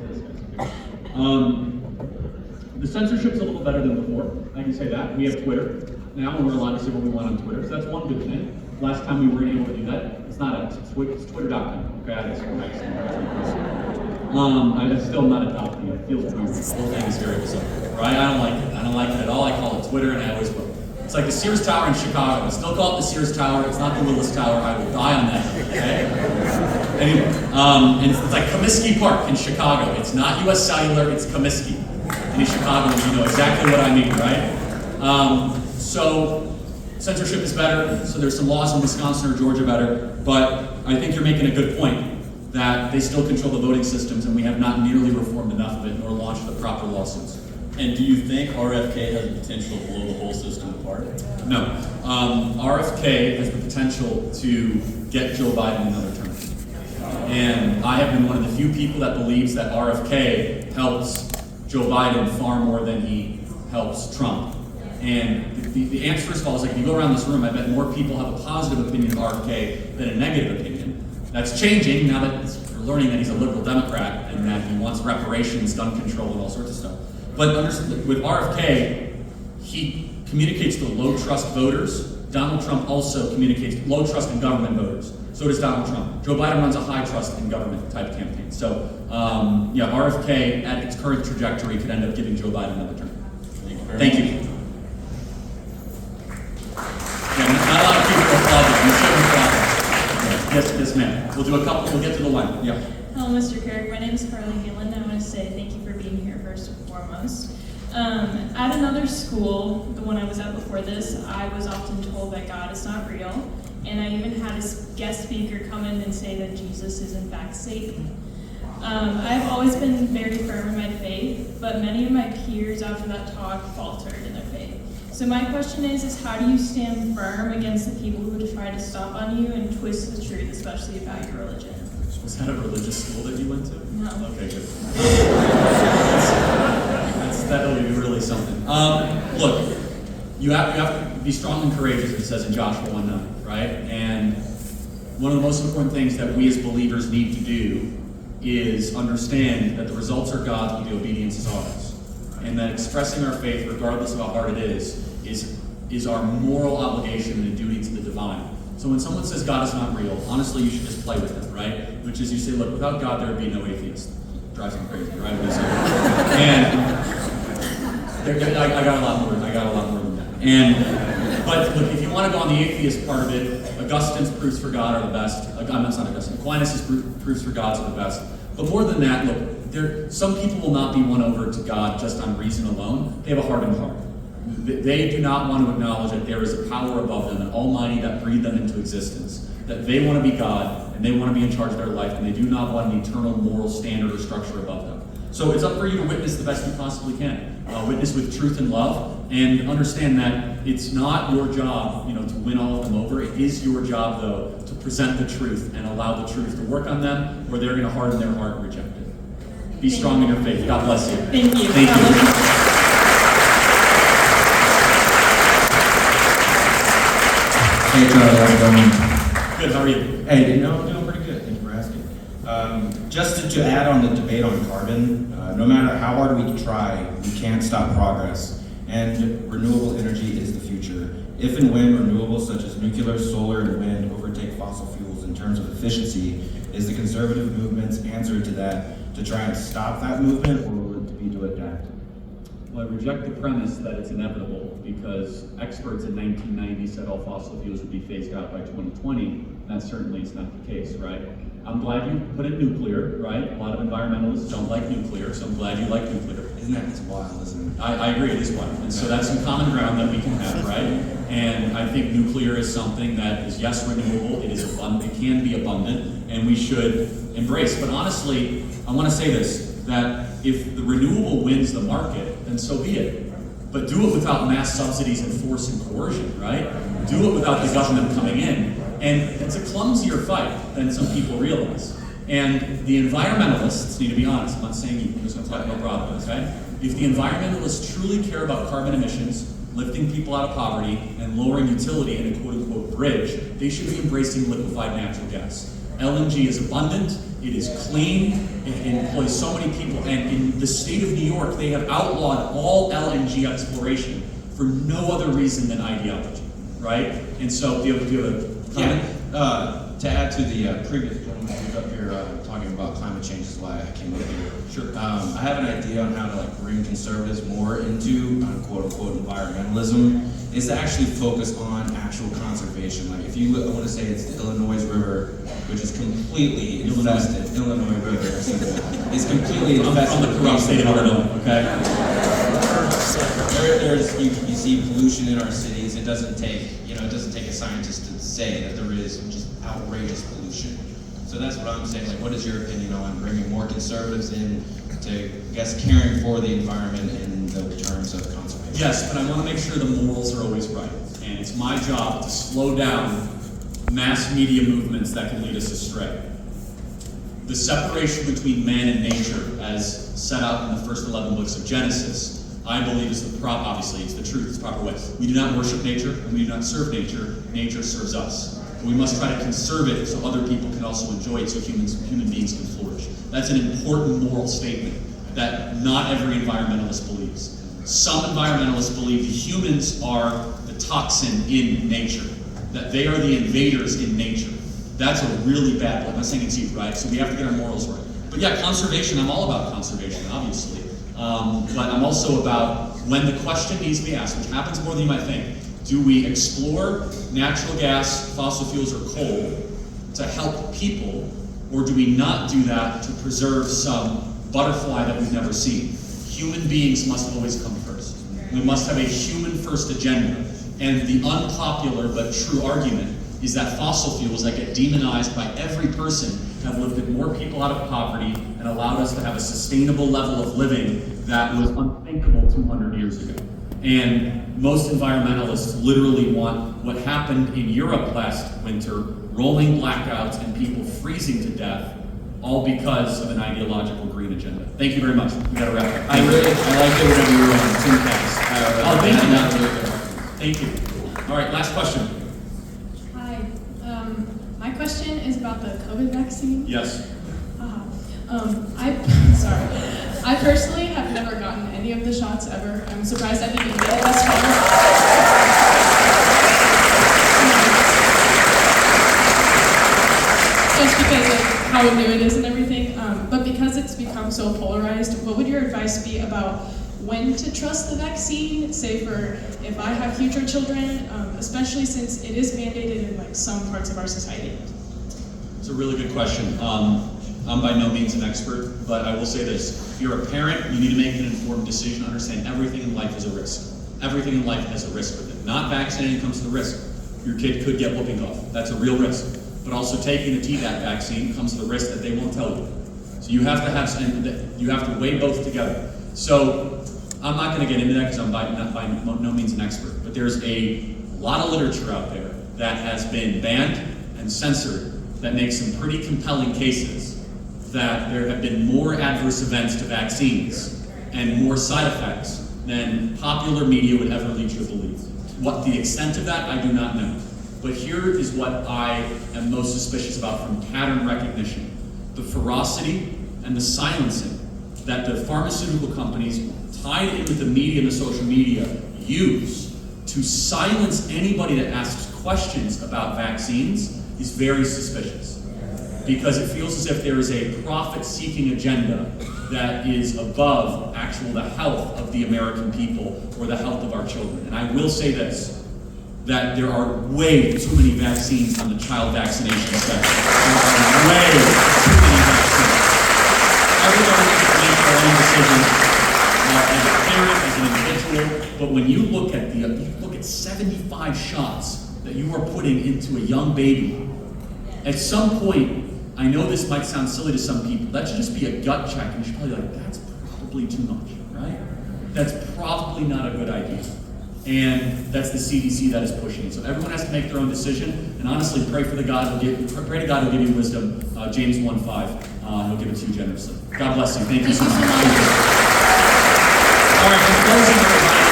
Speaker 1: The censorship's a little better than before. I can say that. We have Twitter now, and we're allowed to say what we want on Twitter. So that's one good thing. Last time we weren't able to do that. It's not X, it's Twitter.com. Okay, that's X. I'm still not adopting it. It feels weird. The whole thing is very bizarre, right? I don't like it. I don't like it at all. I call it Twitter, and I always will. It's like the Sears Tower in Chicago. I still call it the Sears Tower. It's not the Willis Tower. I will die on that, okay? Anyway, and it's like Comiskey Park in Chicago. It's not U.S. Cellular, it's Comiskey. And in Chicago, you know exactly what I mean, right? So censorship is better, so there's some laws in Wisconsin or Georgia better, but I think you're making a good point that they still control the voting systems and we have not nearly reformed enough of it nor launched the proper lawsuits.
Speaker 21: And do you think RFK has the potential to blow the whole system apart?
Speaker 1: No. RFK has the potential to get Joe Biden another term. And I have been one of the few people that believes that RFK helps Joe Biden far more than he helps Trump. And the answer, first of all, is like if you go around this room, I bet more people have a positive opinion of RFK than a negative opinion. That's changing now that we're learning that he's a liberal Democrat and that he wants reparations, gun control, and all sorts of stuff. But with RFK, he communicates to low trust voters. Donald Trump also communicates low trust in government voters. So does Donald Trump. Joe Biden runs a high trust in government type campaign. So yeah, RFK at its current trajectory could end up giving Joe Biden another term. Thank you. Yeah, not a lot of people applauded. You shouldn't applaud. Yes, ma'am. We'll do a couple. We'll get to the line. Yeah.
Speaker 2: Hello, Mr. Kirk. My name is Carly Halen. I want to say thank you for being here first and foremost. At another school, the one I was at before this, I was often told that God is not real, and I even had a guest speaker come in and say that Jesus is in fact Satan. I've always been very firm in my faith, but many of my peers after that talk faltered in their faith. So my question is how do you stand firm against the people who try to stomp on you and twist the truth, especially about your religion?
Speaker 1: Was that a religious school that you went to?
Speaker 2: No.
Speaker 1: Okay, good. That'll be really something. Look, you have to be strong and courageous, it says in Joshua 1:9, right? And one of the most important things that we as believers need to do is understand that the results are God's, but the obedience is ours. And that expressing our faith, regardless of how hard it is our moral obligation and a duty to the divine. So when someone says God is not real, honestly, you should just play with it, right? Which is you say, look, without God, there would be no atheist. Drives me crazy, right? And I got a lot more than that. But look, if you want to go on the atheist part of it, Augustine's proofs for God are the best. That's not Augustine. Aquinas' proofs for God are the best. But more than that, look, some people will not be won over to God just on reason alone. They have a hardened heart. They do not want to acknowledge that there is a power above them, an almighty that breathed them into existence, that they want to be God, and they want to be in charge of their life, and they do not want an eternal moral standard or structure above them. So it's up for you to witness the best you possibly can. Witness with truth and love, and understand that it's not your job, to win all of them over. It is your job, though, to present the truth and allow the truth to work on them, or they're going to harden their heart and reject it. Be strong in your faith. God bless you.
Speaker 2: Thank you.
Speaker 1: Thank you.
Speaker 22: Hey Charlie, how's it going?
Speaker 1: Good, how are you?
Speaker 22: Hey, doing pretty good, thank you for asking. Just to add on the debate on carbon, no matter how hard we try, we can't stop progress. And renewable energy is the future. If and when renewables such as nuclear, solar, and wind overtake fossil fuels in terms of efficiency, is the conservative movement's answer to that to try and stop that movement, or will it be to adapt?
Speaker 1: Well, I reject the premise that it's inevitable, because experts in 1990 said all fossil fuels would be phased out by 2020. That certainly is not the case, right? I'm glad you put in nuclear, right? A lot of environmentalists don't like nuclear, so I'm glad you like nuclear.
Speaker 22: Isn't that just wild, isn't it?
Speaker 1: I agree, it is wild. And so that's some common ground that we can have, right? And I think nuclear is something that is, yes, renewable, it is abundant, it can be abundant, and we should embrace. But honestly, I want to say this, that if the renewable wins the market, then so be it. But do it without mass subsidies and force and coercion, right? Do it without the government coming in. And it's a clumsier fight than some people realize. And the environmentalists need to be honest. I'm not saying you, I'm just going to talk about broadly, okay? If the environmentalists truly care about carbon emissions, lifting people out of poverty, and lowering utility in a quote-unquote bridge, they should be embracing liquefied natural gas. LNG is abundant, it is clean, it employs so many people, and in the state of New York, they have outlawed all LNG exploration for no other reason than ideology, right? And so, do you have a comment?
Speaker 22: Yeah, to add to the previous gentleman who was up here talking about climate change is why I came up here.
Speaker 1: Sure.
Speaker 22: I have an idea on how to bring conservatives more into quote-unquote environmentalism, is to actually focus on actual conservation. Like if you look, I want to say it's the Illinois River, which is completely infested. Illinois River is completely infested.
Speaker 1: From the corrupt state of Illinois, okay?
Speaker 22: You see pollution in our cities. It doesn't take a scientist to say that there is just outrageous pollution. So that's what I'm saying. Like, what is your opinion on bringing more conservatives in to, I guess, caring for the environment in the terms of conservation?
Speaker 1: Yes, but I want to make sure the morals are always right. And it's my job to slow down mass media movements that can lead us astray. The separation between man and nature, as set out in the first 11 books of Genesis, I believe is the obviously it's the truth, it's the proper way. We do not worship nature, and we do not serve nature. Nature serves us. And we must try to conserve it so other people can also enjoy it, so human beings can flourish. That's an important moral statement that not every environmentalist believes. Some environmentalists believe the humans are the toxin in nature, that they are the invaders in nature, That's a really bad one. I'm not saying it's easy, right? So we have to get our morals right. But yeah, conservation, I'm all about conservation, obviously. But I'm also about when the question needs to be asked, which happens more than you might think, do we explore natural gas, fossil fuels, or coal to help people, or do we not do that to preserve some butterfly that we've never seen? Human beings must always come first. We must have a human first agenda. And the unpopular but true argument is that fossil fuels that get demonized by every person have lifted more people out of poverty and allowed us to have a sustainable level of living that was unthinkable 200 years ago. And most environmentalists literally want what happened in Europe last winter, rolling blackouts and people freezing to death, all because of an ideological green agenda. Thank you very much. We gotta wrap up.
Speaker 3: I like it whenever you're on Timcast.
Speaker 1: Oh, thank you. Thank you. All right, last question.
Speaker 2: Hi. My question is about the COVID vaccine.
Speaker 1: Yes.
Speaker 2: I personally have never gotten any of the shots ever. I'm surprised I didn't even get it this far. Just because of how new it is and everything. But because it's become so polarized, what would your advice be about when to trust the vaccine? Say for if I have future children, especially since it is mandated in like some parts of our society.
Speaker 1: It's a really good question. I'm by no means an expert, but I will say this. If you're a parent, you need to make an informed decision, understand everything in life is a risk. Everything in life has a risk with it. Not vaccinating comes to the risk. Your kid could get whooping cough. That's a real risk. But also taking the Tdap vaccine comes to the risk that they won't tell you. So you have to weigh both together. So I'm not going to get into that because I'm by no means an expert. But there's a lot of literature out there that has been banned and censored that makes some pretty compelling cases that there have been more adverse events to vaccines and more side effects than popular media would ever lead you to believe. What the extent of that, I do not know. But here is what I am most suspicious about from pattern recognition. The ferocity and the silencing that the pharmaceutical companies, tied in with the media and the social media, use to silence anybody that asks questions about vaccines is very suspicious. Because it feels as if there is a profit-seeking agenda that is above the health of the American people or the health of our children. And I will say this, that there are way too many vaccines on the child vaccination spectrum. There are way too many vaccines. Everybody needs to make their own decisions as a parent, as an individual, but when you look at 75 shots that you are putting into a young baby, at some point, I know this might sound silly to some people, that should just be a gut check, and you should probably be like, that's probably too much, right? That's probably not a good idea. And that's the CDC that is pushing it. So everyone has to make their own decision, and honestly, pray to God will give you wisdom. James 1:5, he'll give it to you generously. God bless you. Thank you so much. All right, in closing, everybody,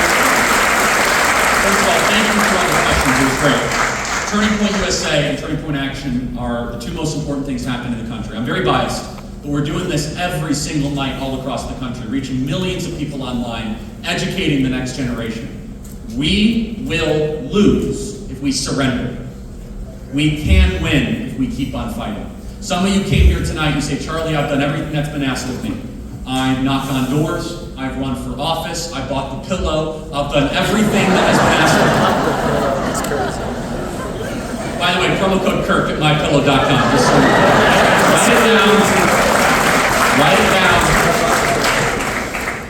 Speaker 1: first of all, thank you for all the questions. It was great. Turning Point USA and Turning Point Action are the two most important things happening in the country. I'm very biased, but we're doing this every single night all across the country, reaching millions of people online, educating the next generation. We will lose if we surrender. We can win if we keep on fighting. Some of you came here tonight, you say, Charlie, I've done everything that's been asked of me. I've knocked on doors, I've run for office, I bought the pillow, I've done everything that has been asked of me. That's crazy. By the way, promo code Kirk at mypillow.com. Just so write it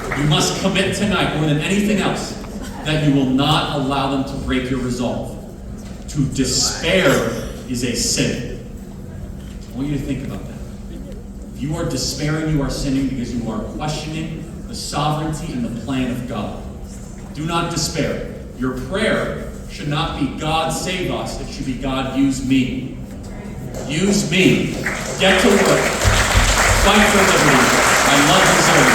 Speaker 1: down. You must commit tonight, more than anything else, that you will not allow them to break your resolve. To despair is a sin. I want you to think about that. If you are despairing, you are sinning because you are questioning the sovereignty and the plan of God. Do not despair. Your prayer should not be God save us, it should be God use me. Use me. Get to work. Fight for liberty. I love Missouri.